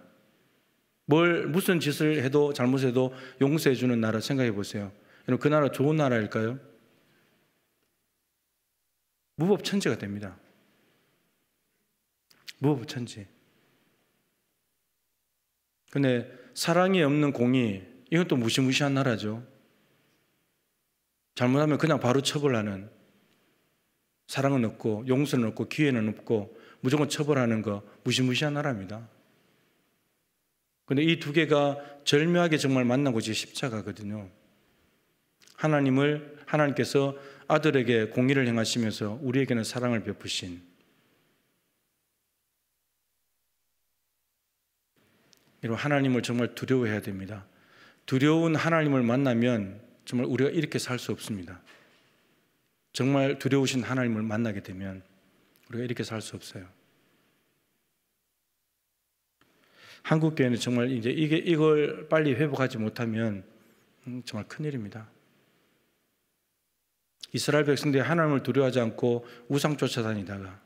무슨 짓을 해도 잘못해도 용서해 주는 나라 생각해 보세요. 여러분, 그 나라 좋은 나라일까요? 무법천지가 됩니다. 무법천지. 근데 사랑이 없는 공의, 이건 또 무시무시한 나라죠. 잘못하면 그냥 바로 처벌하는, 사랑은 없고 용서는 없고 기회는 없고 무조건 처벌하는 거, 무시무시한 나라입니다. 근데 이 두 개가 절묘하게 정말 만난 곳이 십자가거든요. 하나님께서 아들에게 공의를 행하시면서 우리에게는 사랑을 베푸신, 이런 하나님을 정말 두려워해야 됩니다. 두려운 하나님을 만나면 정말 우리가 이렇게 살 수 없습니다. 정말 두려우신 하나님을 만나게 되면 우리가 이렇게 살 수 없어요. 한국 교회는 정말 이제 이걸 빨리 회복하지 못하면 정말 큰일입니다. 이스라엘 백성들이 하나님을 두려워하지 않고 우상 쫓아다니다가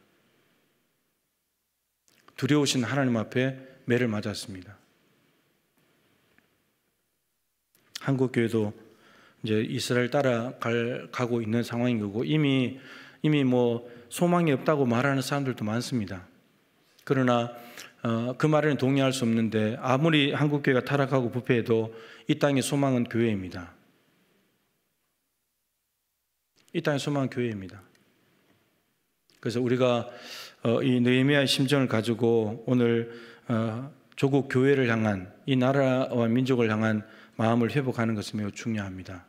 두려우신 하나님 앞에 매를 맞았습니다. 한국 교회도 이제 이스라엘 따라가고 있는 상황인 거고, 이미 뭐 소망이 없다고 말하는 사람들도 많습니다. 그러나 그 말에는 동의할 수 없는데, 아무리 한국 교회가 타락하고 부패해도 이 땅의 소망은 교회입니다. 이 땅의 소망은 교회입니다. 그래서 우리가 이 느헤미야의 심정을 가지고 오늘 조국 교회를 향한, 이 나라와 민족을 향한 마음을 회복하는 것이 매우 중요합니다.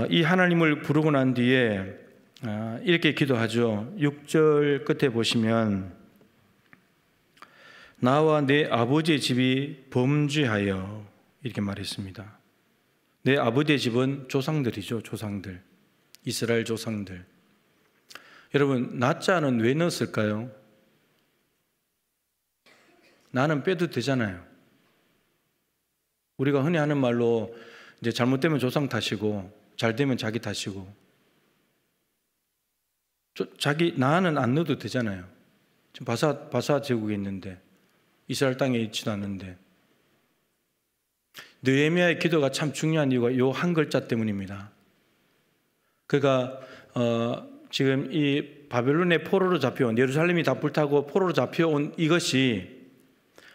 이 하나님을 부르고 난 뒤에 이렇게 기도하죠. 6절 끝에 보시면 나와 내 아버지의 집이 범죄하여, 이렇게 말했습니다. 내 아버지의 집은 조상들이죠. 조상들, 이스라엘 조상들. 여러분, 나자는 왜 넣었을까요? 나는 빼도 되잖아요. 우리가 흔히 하는 말로 이제 잘못되면 조상 탓이고 잘 되면 자기 탓이고, 나는 안 넣어도 되잖아요. 지금 바사 제국에 있는데, 이스라엘 땅에 있지도 않는데. 느헤미야의 기도가 참 중요한 이유가 이 한 글자 때문입니다. 그가 지금 이 바벨론의 포로로 잡혀온, 예루살렘이 다 불타고 포로로 잡혀온 이것이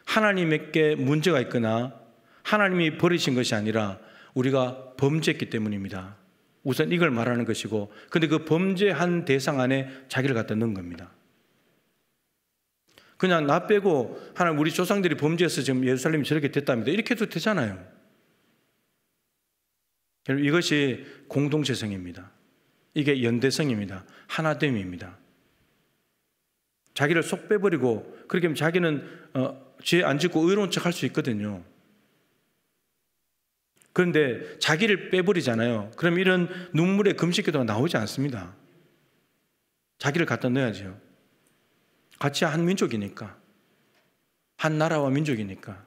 하나님에게 문제가 있거나 하나님이 버리신 것이 아니라 우리가 범죄했기 때문입니다. 우선 이걸 말하는 것이고, 근데 그 범죄한 대상 안에 자기를 갖다 넣은 겁니다. 그냥 나 빼고 하나님, 우리 조상들이 범죄해서 지금 예루살렘이 저렇게 됐답니다, 이렇게 해도 되잖아요. 이것이 공동체성입니다. 이게 연대성입니다. 하나됨입니다. 자기를 쏙 빼버리고 그렇게 하면 자기는 죄 안 짓고 의로운 척 할 수 있거든요. 그런데 자기를 빼버리잖아요. 그럼 이런 눈물의 금식기도가 나오지 않습니다. 자기를 갖다 넣어야죠. 같이 한 민족이니까, 한 나라와 민족이니까.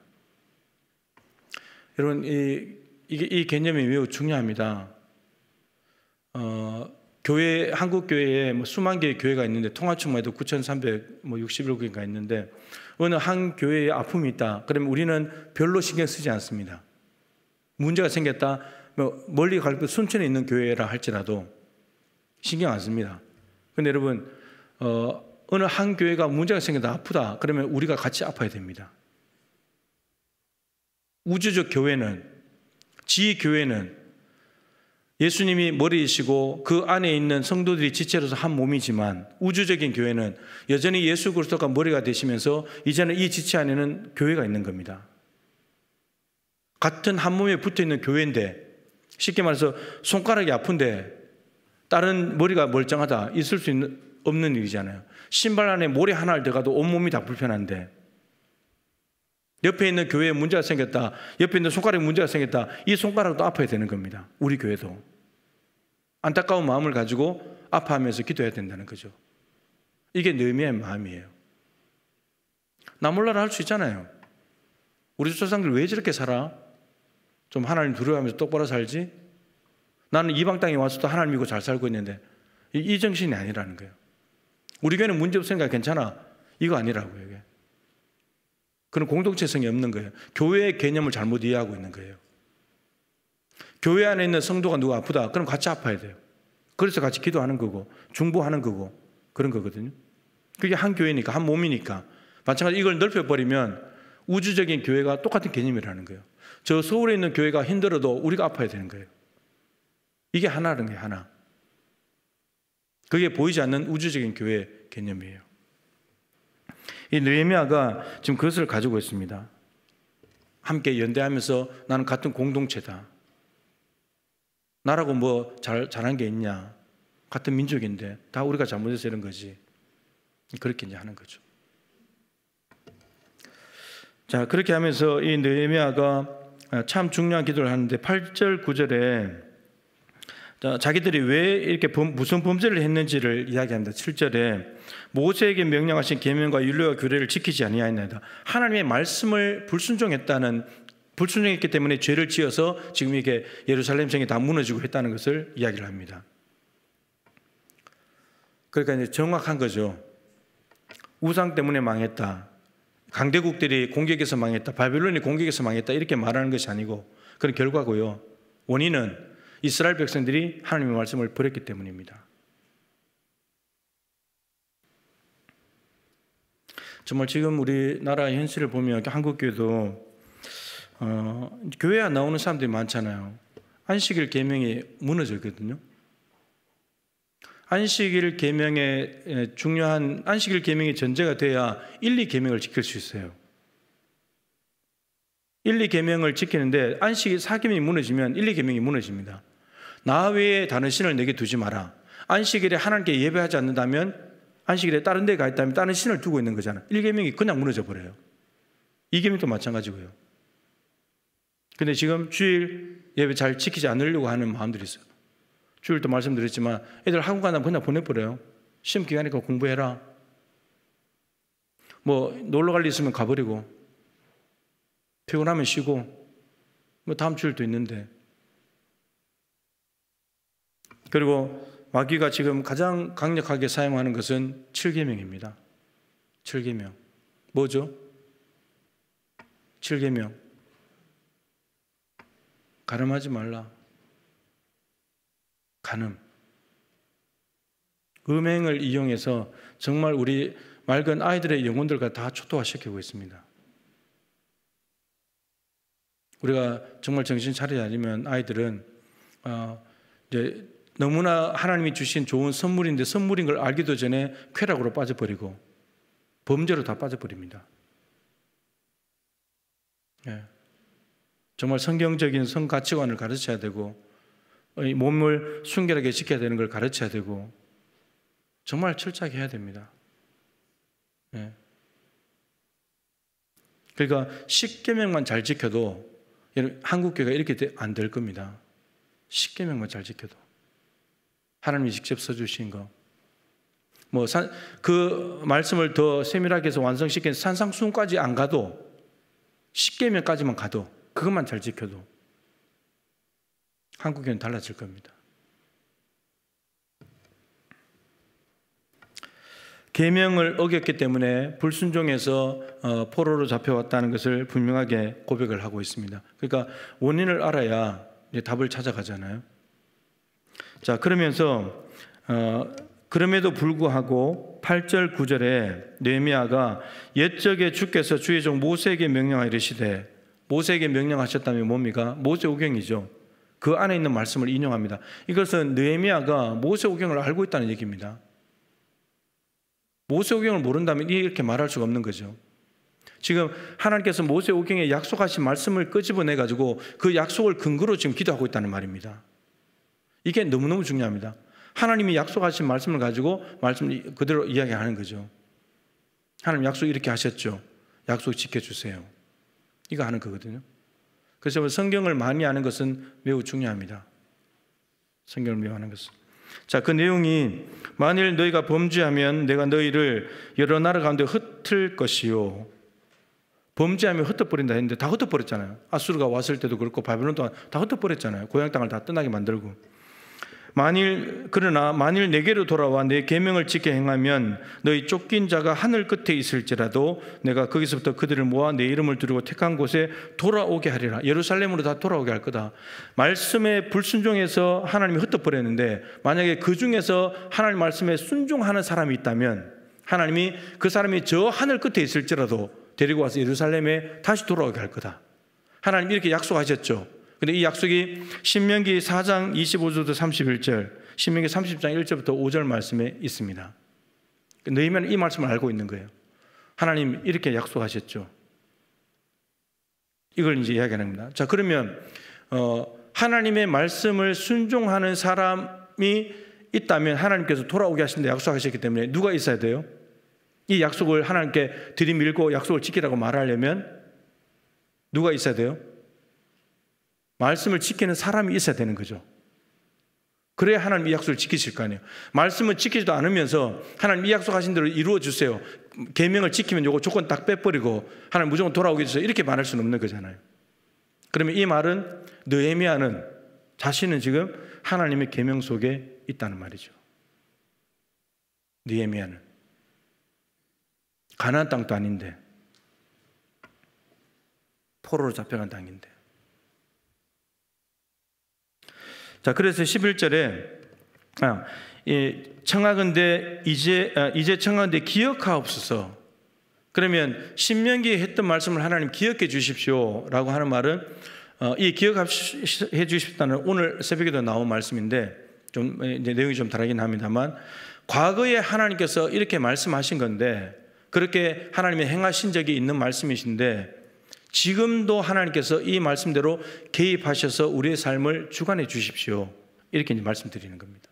여러분, 이 개념이 매우 중요합니다. 한국 교회에 수만 개의 교회가 있는데, 통합축만 해도 9,361개가 있는데, 어느 한 교회에 아픔이 있다 그러면 우리는 별로 신경 쓰지 않습니다. 문제가 생겼다, 멀리 갈 순천에 있는 교회라 할지라도 신경 안 씁니다. 그런데 여러분, 어느 한 교회가 문제가 생겼다, 아프다 그러면 우리가 같이 아파야 됩니다. 우주적 교회는, 지교회는 예수님이 머리이시고 그 안에 있는 성도들이 지체로서 한 몸이지만 우주적인 교회는 여전히 예수 그리스도가 머리가 되시면서 이제는 이 지체 안에는 교회가 있는 겁니다. 같은 한 몸에 붙어있는 교회인데, 쉽게 말해서 손가락이 아픈데 다른 머리가 멀쩡하다, 있을 수 없는 일이잖아요. 신발 안에 모래 하나를 들어가도 온몸이 다 불편한데, 옆에 있는 교회에 문제가 생겼다, 옆에 있는 손가락에 문제가 생겼다, 이 손가락도 아파야 되는 겁니다. 우리 교회도 안타까운 마음을 가지고 아파하면서 기도해야 된다는 거죠. 이게 느헤미야의 마음이에요. 나 몰라라 할 수 있잖아요. 우리 조상들 왜 저렇게 살아? 좀 하나님 두려워하면서 똑바로 살지? 나는 이방 땅에 와서도 하나님 믿고 잘 살고 있는데, 이 정신이 아니라는 거예요. 우리 교회는 문제 없으니까 괜찮아, 이거 아니라고요. 이게 그런 공동체성이 없는 거예요. 교회의 개념을 잘못 이해하고 있는 거예요. 교회 안에 있는 성도가 누가 아프다, 그럼 같이 아파야 돼요. 그래서 같이 기도하는 거고 중보하는 거고 그런 거거든요. 그게 한 교회니까, 한 몸이니까. 마찬가지로 이걸 넓혀버리면 우주적인 교회가 똑같은 개념이라는 거예요. 저 서울에 있는 교회가 힘들어도 우리가 아파야 되는 거예요. 이게 하나라는 게 하나. 그게 보이지 않는 우주적인 교회 개념이에요. 이 느헤미야가 지금 그것을 가지고 있습니다. 함께 연대하면서 나는 같은 공동체다. 나라고 뭐 잘한 게 있냐. 같은 민족인데 다 우리가 잘못해서 이런 거지. 그렇게 이제 하는 거죠. 자, 그렇게 하면서 이 느헤미야가 참 중요한 기도를 하는데 8절 9절에 자기들이 왜 이렇게 무슨 범죄를 했는지를 이야기합니다. 7절에 모세에게 명령하신 계명과 율례와 규례를 지키지 아니하였나이다. 하나님의 말씀을 불순종했기 때문에 죄를 지어서 지금 이게 예루살렘 성이 다 무너지고 했다는 것을 이야기를 합니다. 그러니까 이제 정확한 거죠. 우상 때문에 망했다, 강대국들이 공격해서 망했다, 바벨론이 공격해서 망했다, 이렇게 말하는 것이 아니고 그런 결과고요. 원인은 이스라엘 백성들이 하나님의 말씀을 버렸기 때문입니다. 정말 지금 우리나라 현실을 보면 한국 교회도 교회 안 나오는 사람들이 많잖아요. 안식일 계명이 무너졌거든요. 안식일 계명의 중요한 안식일 계명이 전제가 돼야 1, 2계명을 지킬 수 있어요. 1, 2계명을 지키는데 안식일 4계명이 무너지면 1, 2계명이 무너집니다. 나 외에 다른 신을 내게 두지 마라. 안식일에 하나님께 예배하지 않는다면, 안식일에 다른 데 가 있다면 다른 신을 두고 있는 거잖아요. 1계명이 그냥 무너져 버려요. 2계명도 마찬가지고요. 근데 지금 주일 예배 잘 지키지 않으려고 하는 마음들이 있어요. 주일도 말씀드렸지만 애들 학원 가면 그냥 보내버려요. 시험 기간이니까 공부해라. 뭐 놀러 갈 일 있으면 가버리고, 피곤하면 쉬고, 뭐 다음 주일도 있는데. 그리고 마귀가 지금 가장 강력하게 사용하는 것은 7계명입니다. 7계명. 뭐죠? 7계명. 가늠하지 말라. 간음. 음행을 이용해서 정말 우리 맑은 아이들의 영혼들과 다 초토화시키고 있습니다. 우리가 정말 정신 차리지 않으면 아이들은 이제 너무나 하나님이 주신 좋은 선물인데 선물인 걸 알기도 전에 쾌락으로 빠져버리고 범죄로 다 빠져버립니다. 예. 정말 성경적인 성가치관을 가르쳐야 되고, 몸을 순결하게 지켜야 되는 걸 가르쳐야 되고, 정말 철저하게 해야 됩니다. 예. 그러니까 10계명만 잘 지켜도 한국교회가 이렇게 안 될 겁니다. 10계명만 잘 지켜도. 하나님이 직접 써주신 거. 그 말씀을 더 세밀하게 해서 완성시킨 산상수훈까지 안 가도 10계명까지만 가도, 그것만 잘 지켜도 한국교회는 달라질 겁니다. 계명을 어겼기 때문에 불순종해서 포로로 잡혀왔다는 것을 분명하게 고백을 하고 있습니다. 그러니까 원인을 알아야 이제 답을 찾아가잖아요. 자, 그러면서 그럼에도 불구하고 8절 9절에 느헤미야가 옛적에 주께서 주의 종 모세에게 명령하여 이르시되, 모세에게 명령하셨다면 뭡니까? 모세오경이죠. 그 안에 있는 말씀을 인용합니다. 이것은 느헤미야가 모세오경을 알고 있다는 얘기입니다. 모세오경을 모른다면 이렇게 말할 수가 없는 거죠. 지금 하나님께서 모세오경에 약속하신 말씀을 끄집어내가지고 그 약속을 근거로 지금 기도하고 있다는 말입니다. 이게 너무너무 중요합니다. 하나님이 약속하신 말씀을 가지고 말씀 그대로 이야기하는 거죠. 하나님 약속 이렇게 하셨죠. 약속 지켜주세요. 이거 하는 거거든요. 그래서 성경을 많이 아는 것은 매우 중요합니다. 성경을 매우 아는 것은. 자, 그 내용이 만일 너희가 범죄하면 내가 너희를 여러 나라 가운데 흩을 것이요. 범죄하면 흩어버린다 했는데 다 흩어버렸잖아요. 아수르가 왔을 때도 그렇고 바벨론 동안 다 흩어버렸잖아요. 고향 땅을 다 떠나게 만들고. 그러나 만일 내게로 돌아와 내 계명을 지켜 행하면 너희 쫓긴 자가 하늘 끝에 있을지라도 내가 거기서부터 그들을 모아 내 이름을 두르고 택한 곳에 돌아오게 하리라. 예루살렘으로 다 돌아오게 할 거다. 말씀에 불순종해서 하나님이 흩어버렸는데 만약에 그 중에서 하나님 말씀에 순종하는 사람이 있다면 하나님이 그 사람이 저 하늘 끝에 있을지라도 데리고 와서 예루살렘에 다시 돌아오게 할 거다. 하나님 이렇게 약속하셨죠. 근데 이 약속이 신명기 4장 25절부터 31절, 신명기 30장 1절부터 5절 말씀에 있습니다. 너희는 이 말씀을 알고 있는 거예요. 하나님 이렇게 약속하셨죠. 이걸 이제 이야기하는 겁니다. 자, 그러면 하나님의 말씀을 순종하는 사람이 있다면 하나님께서 돌아오게 하신다 약속하셨기 때문에 누가 있어야 돼요? 이 약속을 하나님께 들이밀고 약속을 지키라고 말하려면 누가 있어야 돼요? 말씀을 지키는 사람이 있어야 되는 거죠. 그래야 하나님 이 약속을 지키실 거 아니에요. 말씀을 지키지도 않으면서 하나님 이 약속하신 대로 이루어 주세요. 계명을 지키면 요거 조건 딱 빼버리고 하나님 무조건 돌아오게 해주세요. 이렇게 말할 수는 없는 거잖아요. 그러면 이 말은 느헤미야는 자신은 지금 하나님의 계명 속에 있다는 말이죠. 느헤미야는 가나안 땅도 아닌데 포로로 잡혀간 땅인데. 자, 그래서 11절에 청하건대 이제 청하건대 기억하옵소서. 그러면 신명기에 했던 말씀을 하나님 기억해 주십시오라고 하는 말은 이 기억해 주십시오는 오늘 새벽에도 나온 말씀인데 좀 이제 내용이 좀 다르긴 합니다만 과거에 하나님께서 이렇게 말씀하신 건데 그렇게 하나님이 행하신 적이 있는 말씀이신데 지금도 하나님께서 이 말씀대로 개입하셔서 우리의 삶을 주관해 주십시오. 이렇게 이제 말씀드리는 겁니다.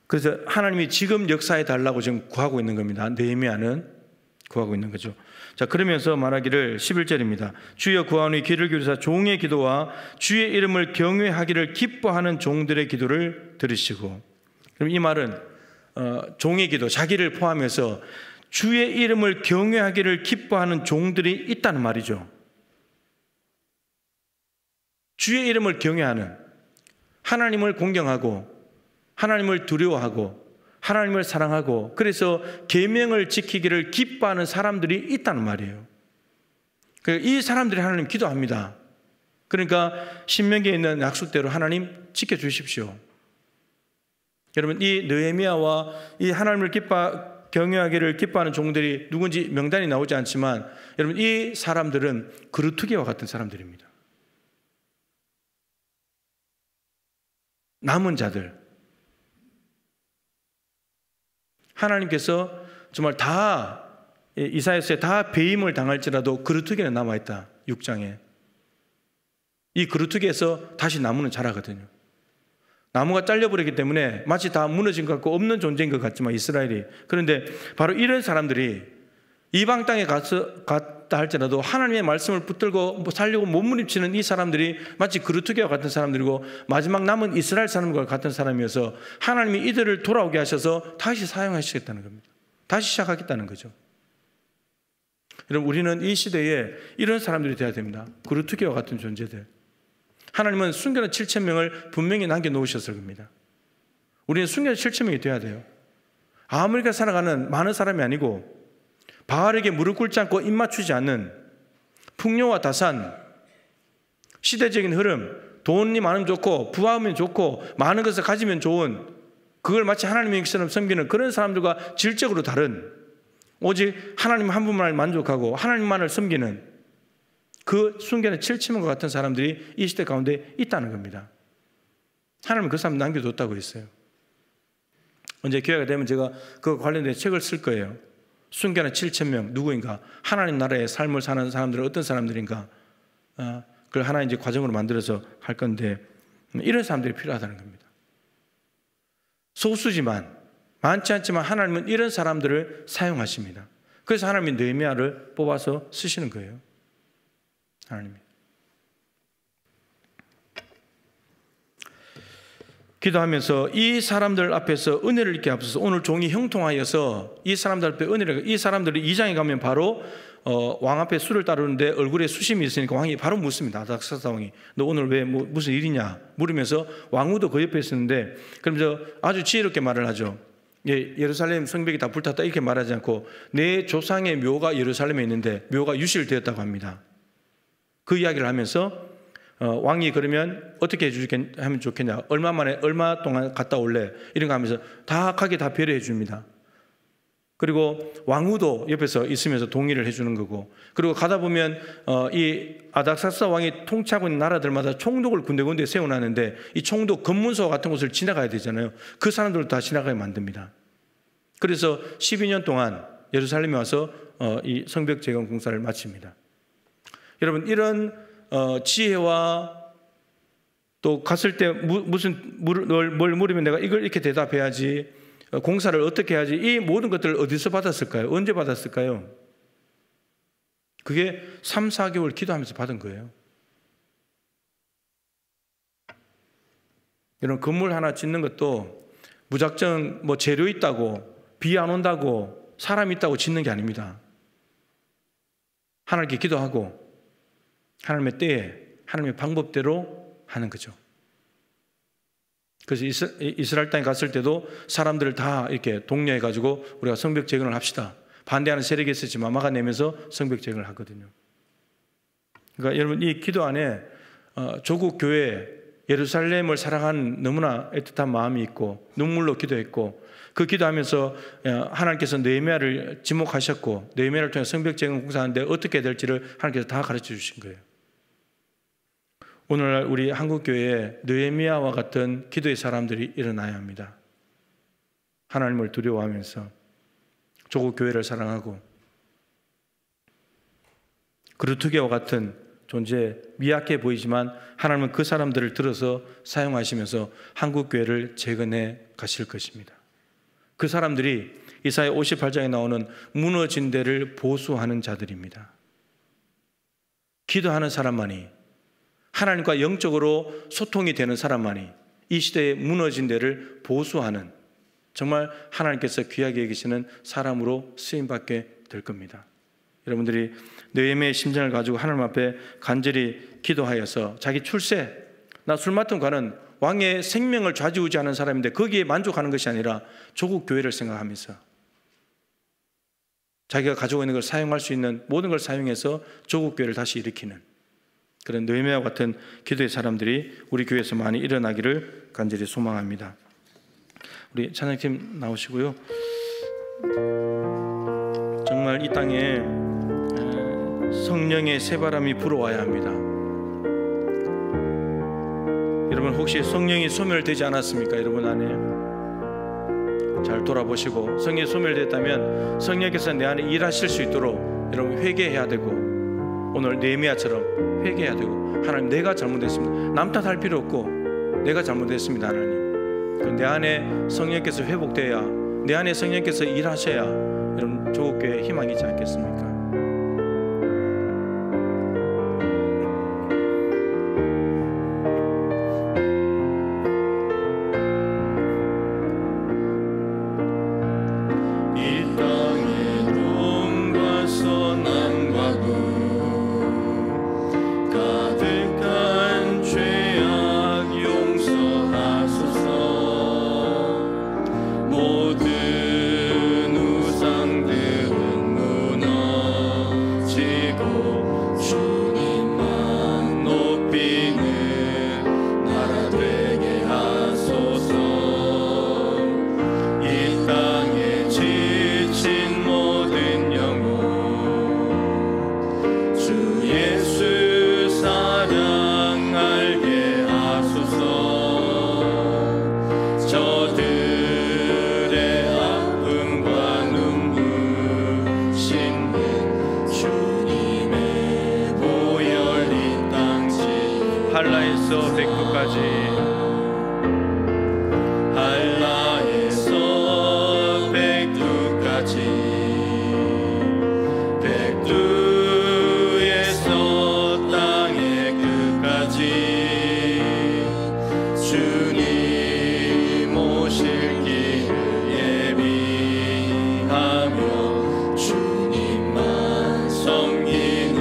그래서 하나님이 지금 역사해 달라고 지금 구하고 있는 겁니다. 느헤미야는 구하고 있는 거죠. 자, 그러면서 말하기를 11절입니다. 주여 구하오니 귀를 기울이사 종의 기도와 주의 이름을 경외하기를 기뻐하는 종들의 기도를 들으시고. 그럼 이 말은 종의 기도, 자기를 포함해서 주의 이름을 경외하기를 기뻐하는 종들이 있다는 말이죠. 주의 이름을 경외하는, 하나님을 공경하고 하나님을 두려워하고 하나님을 사랑하고 그래서 계명을 지키기를 기뻐하는 사람들이 있다는 말이에요. 이 사람들이 하나님 기도합니다. 그러니까 신명기에 있는 약속대로 하나님 지켜주십시오. 여러분, 이 느헤미야와 이 하나님을 경외하기를 기뻐하는 종들이 누군지 명단이 나오지 않지만 여러분, 이 사람들은 그루트기와 같은 사람들입니다. 남은 자들, 하나님께서 정말 다 이사야서에 다 배임을 당할지라도 그루트기는 남아있다. 6장에 이 그루트기에서 다시 나무는 자라거든요. 나무가 잘려버리기 때문에 마치 다 무너진 것 같고 없는 존재인 것 같지만 이스라엘이, 그런데 바로 이런 사람들이 이방 땅에 갔다 할지라도 하나님의 말씀을 붙들고 살려고 몸부림치는 이 사람들이 마치 그루트기와 같은 사람들이고 마지막 남은 이스라엘 사람과 같은 사람이어서 하나님이 이들을 돌아오게 하셔서 다시 사용하시겠다는 겁니다. 다시 시작하겠다는 거죠. 여러분, 우리는 이 시대에 이런 사람들이 되어야 됩니다. 그루트기와 같은 존재들. 하나님은 순교자 7,000명을 분명히 남겨놓으셨을 겁니다. 우리는 순교자 7,000명이 되어야 돼요. 아무리가 살아가는 많은 사람이 아니고 바알에게 무릎 꿇지 않고 입 맞추지 않는 풍요와 다산, 시대적인 흐름, 돈이 많으면 좋고 부하면 좋고 많은 것을 가지면 좋은, 그걸 마치 하나님의 것처럼 섬기는 그런 사람들과 질적으로 다른, 오직 하나님 한 분만을 만족하고 하나님만을 섬기는 그 순간에 7천명과 같은 사람들이 이 시대 가운데 있다는 겁니다. 하나님은 그 사람 남겨뒀다고 했어요. 언제 기회가 되면 제가 그 관련된 책을 쓸 거예요. 순간에 7천명 누구인가? 하나님 나라의 삶을 사는 사람들은 어떤 사람들인가? 그걸 하나의 이제 과정으로 만들어서 할 건데, 이런 사람들이 필요하다는 겁니다. 소수지만, 많지 않지만 하나님은 이런 사람들을 사용하십니다. 그래서 하나님이 느헤미야를 뽑아서 쓰시는 거예요. 하나님이. 기도하면서 이 사람들 앞에서 은혜를 입게 하옵소서. 오늘 종이 형통하여서 이 사람들 앞에 은혜를, 이 사람들이 2장에 가면 바로 왕 앞에 술을 따르는데 얼굴에 수심이 있으니까 왕이 바로 묻습니다. 아닥사스다 왕이, 너 오늘 왜 무슨 일이냐 물으면서 왕후도 그 옆에 있었는데, 그러면서 아주 지혜롭게 말을 하죠. 예루살렘 성벽이 다 불탔다 이렇게 말하지 않고 내 조상의 묘가 예루살렘에 있는데 묘가 유실되었다고 합니다. 그 이야기를 하면서 왕이 그러면 어떻게 하면 좋겠냐, 얼마 동안 갔다 올래, 이런 거 하면서 다하게 다 배려해 줍니다. 그리고 왕후도 옆에서 있으면서 동의를 해주는 거고, 그리고 가다 보면 이 아닥사스다 왕이 통치하고 있는 나라들마다 총독을 군데군데 세워놨는데 이 총독 검문소 같은 곳을 지나가야 되잖아요. 그 사람들을 다 지나가게 만듭니다. 그래서 12년 동안 예루살렘에 와서 이 성벽 재건 공사를 마칩니다. 여러분, 이런 지혜와 또 갔을 때 뭘 물으면 내가 이걸 이렇게 대답해야지, 공사를 어떻게 해야지, 이 모든 것들을 어디서 받았을까요? 언제 받았을까요? 그게 3, 4개월 기도하면서 받은 거예요. 이런 건물 하나 짓는 것도 무작정 뭐 재료 있다고, 비 안 온다고, 사람 있다고 짓는 게 아닙니다. 하나님께 기도하고 하나님의 때에 하나님의 방법대로 하는 거죠. 그래서 이스라엘 땅에 갔을 때도 사람들을 다 이렇게 독려해가지고 우리가 성벽 재건을 합시다. 반대하는 세력이 있었지만 막아내면서 성벽 재건을 하거든요. 그러니까 여러분, 이 기도 안에 조국 교회 예루살렘을 사랑하는 너무나 애틋한 마음이 있고 눈물로 기도했고, 그 기도하면서 하나님께서 느헤미야를 지목하셨고 느헤미야를 통해 성벽 재건 공사하는데 어떻게 될지를 하나님께서 다 가르쳐 주신 거예요. 오늘날 우리 한국교회에 느헤미야와 같은 기도의 사람들이 일어나야 합니다. 하나님을 두려워하면서 조국 교회를 사랑하고 그루트기와 같은 존재, 미약해 보이지만 하나님은 그 사람들을 들어서 사용하시면서 한국교회를 재건해 가실 것입니다. 그 사람들이 이사야 58장에 나오는 무너진 데를 보수하는 자들입니다. 기도하는 사람만이, 하나님과 영적으로 소통이 되는 사람만이 이 시대의 무너진 데를 보수하는, 정말 하나님께서 귀하게 여기시는 사람으로 쓰임받게 될 겁니다. 여러분들이 느헤미야의 심정을 가지고 하나님 앞에 간절히 기도하여서 자기 출세, 나 술 맡은 가는 왕의 생명을 좌지우지하는 사람인데 거기에 만족하는 것이 아니라 조국 교회를 생각하면서 자기가 가지고 있는 걸 사용할 수 있는 모든 걸 사용해서 조국 교회를 다시 일으키는 그런 느헤미야와 같은 기도의 사람들이 우리 교회에서 많이 일어나기를 간절히 소망합니다. 우리 찬양팀 나오시고요. 정말 이 땅에 성령의 새바람이 불어와야 합니다. 여러분, 혹시 성령이 소멸되지 않았습니까? 여러분 안에 잘 돌아보시고, 성령이 소멸됐다면 성령께서 내 안에 일하실 수 있도록 여러분 회개해야 되고, 오늘 느헤미야처럼 회개해야 되고, 하나님 내가 잘못했습니다. 남 탓할 필요 없고 내가 잘못했습니다. 하나님, 내 안에 성령께서 회복돼야, 내 안에 성령께서 일하셔야 여러분 조국교회에 희망이 있지 않겠습니까? 모든 우상들은 무너져 한라에서 백두까지 한라에서 백두까지 백두에서 땅의 끝까지 주님 오실 길을 예비하며 주님만 섬기는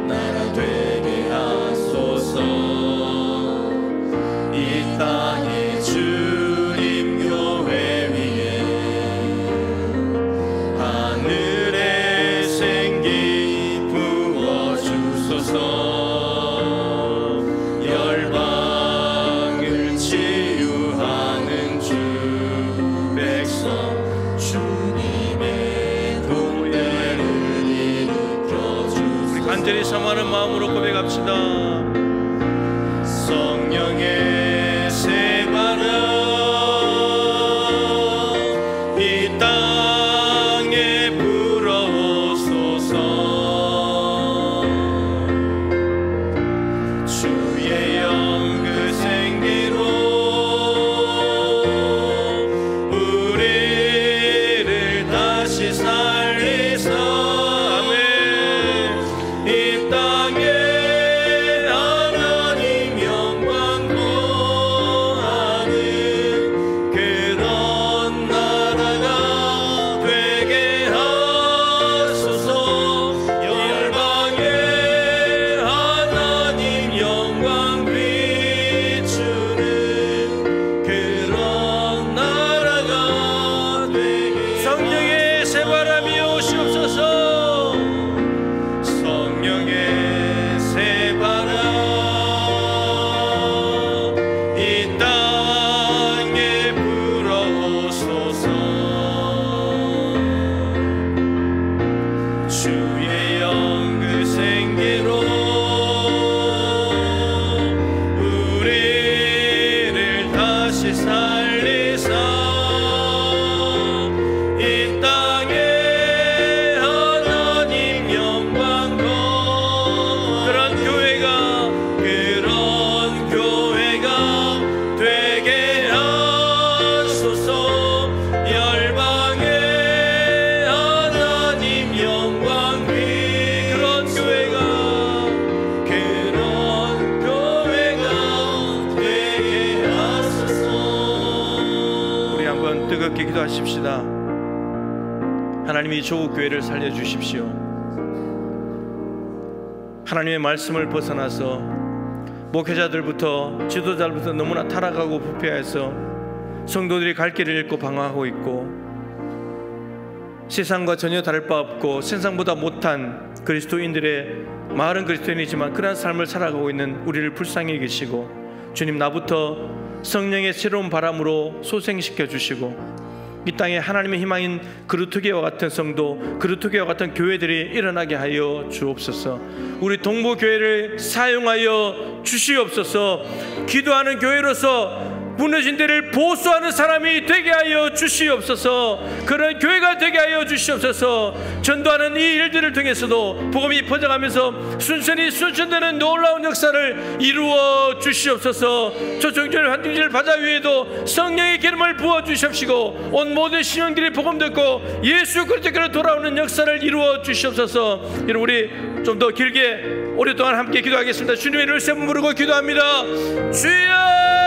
나라 되게 하소서. 이 땅에 주님 교회 위에 하늘의 생기 부어주소서. 열방을 치유하는 주 백성 주님의 도래를 일으켜주소서. 우리 간절히 사모하는 마음으로 고백합시다. 성령의 새바람 이 땅에 불어오소서. 주의 영 그 생기로 우리를 다시 살리사. 아멘. 이 땅에 하나님 영광 구하는 그런 나라가 되게 하소서. 열방에 하나님 영광 비추는 그런 나라가 되게. 성령의 새바람이 오시옵소서. 성령의 새바람 이 땅에 불어오소서. 주의 영 그 생기로 우리를 다시 살리사. 이 땅에 하나님 영광 그런 교회가 되게 하소서. 열방에 하나님 영광 그런 교회가 되게 하소서. 우리 한번 뜨겁게 기도하십시다. 하나님이 조국 교회를 살려주십시오. 하나님의 말씀을 벗어나서 목회자들부터 지도자들부터 너무나 타락하고 부패해서 성도들이 갈 길을 잃고 방황하고 있고 세상과 전혀 다를 바 없고 세상보다 못한 그리스도인들의 마을은 그리스도인이지만 그러한 삶을 살아가고 있는 우리를 불쌍히 여기시고 주님 나부터 성령의 새로운 바람으로 소생시켜 주시고 이 땅에 하나님의 희망인 그루트교회와 같은 성도, 그루트교회와 같은 교회들이 일어나게 하여 주옵소서. 우리 동부교회를 사용하여 주시옵소서. 기도하는 교회로서 무너진 데를 보수하는 사람이 되게 하여 주시옵소서. 그런 교회가 되게 하여 주시옵소서. 전도하는 이 일들을 통해서도 복음이 퍼져가면서 순천되는 놀라운 역사를 이루어 주시옵소서. 조정절 환경절 바다 위에도 성령의 기름을 부어 주시옵시고 온 모든 신령들이 복음 듣고 예수 그리스도께로 돌아오는 역사를 이루어 주시옵소서. 여러분 우리 좀 더 길게 오랫동안 함께 기도하겠습니다. 주님의 이름을 세 번 부르고 기도합니다. 주여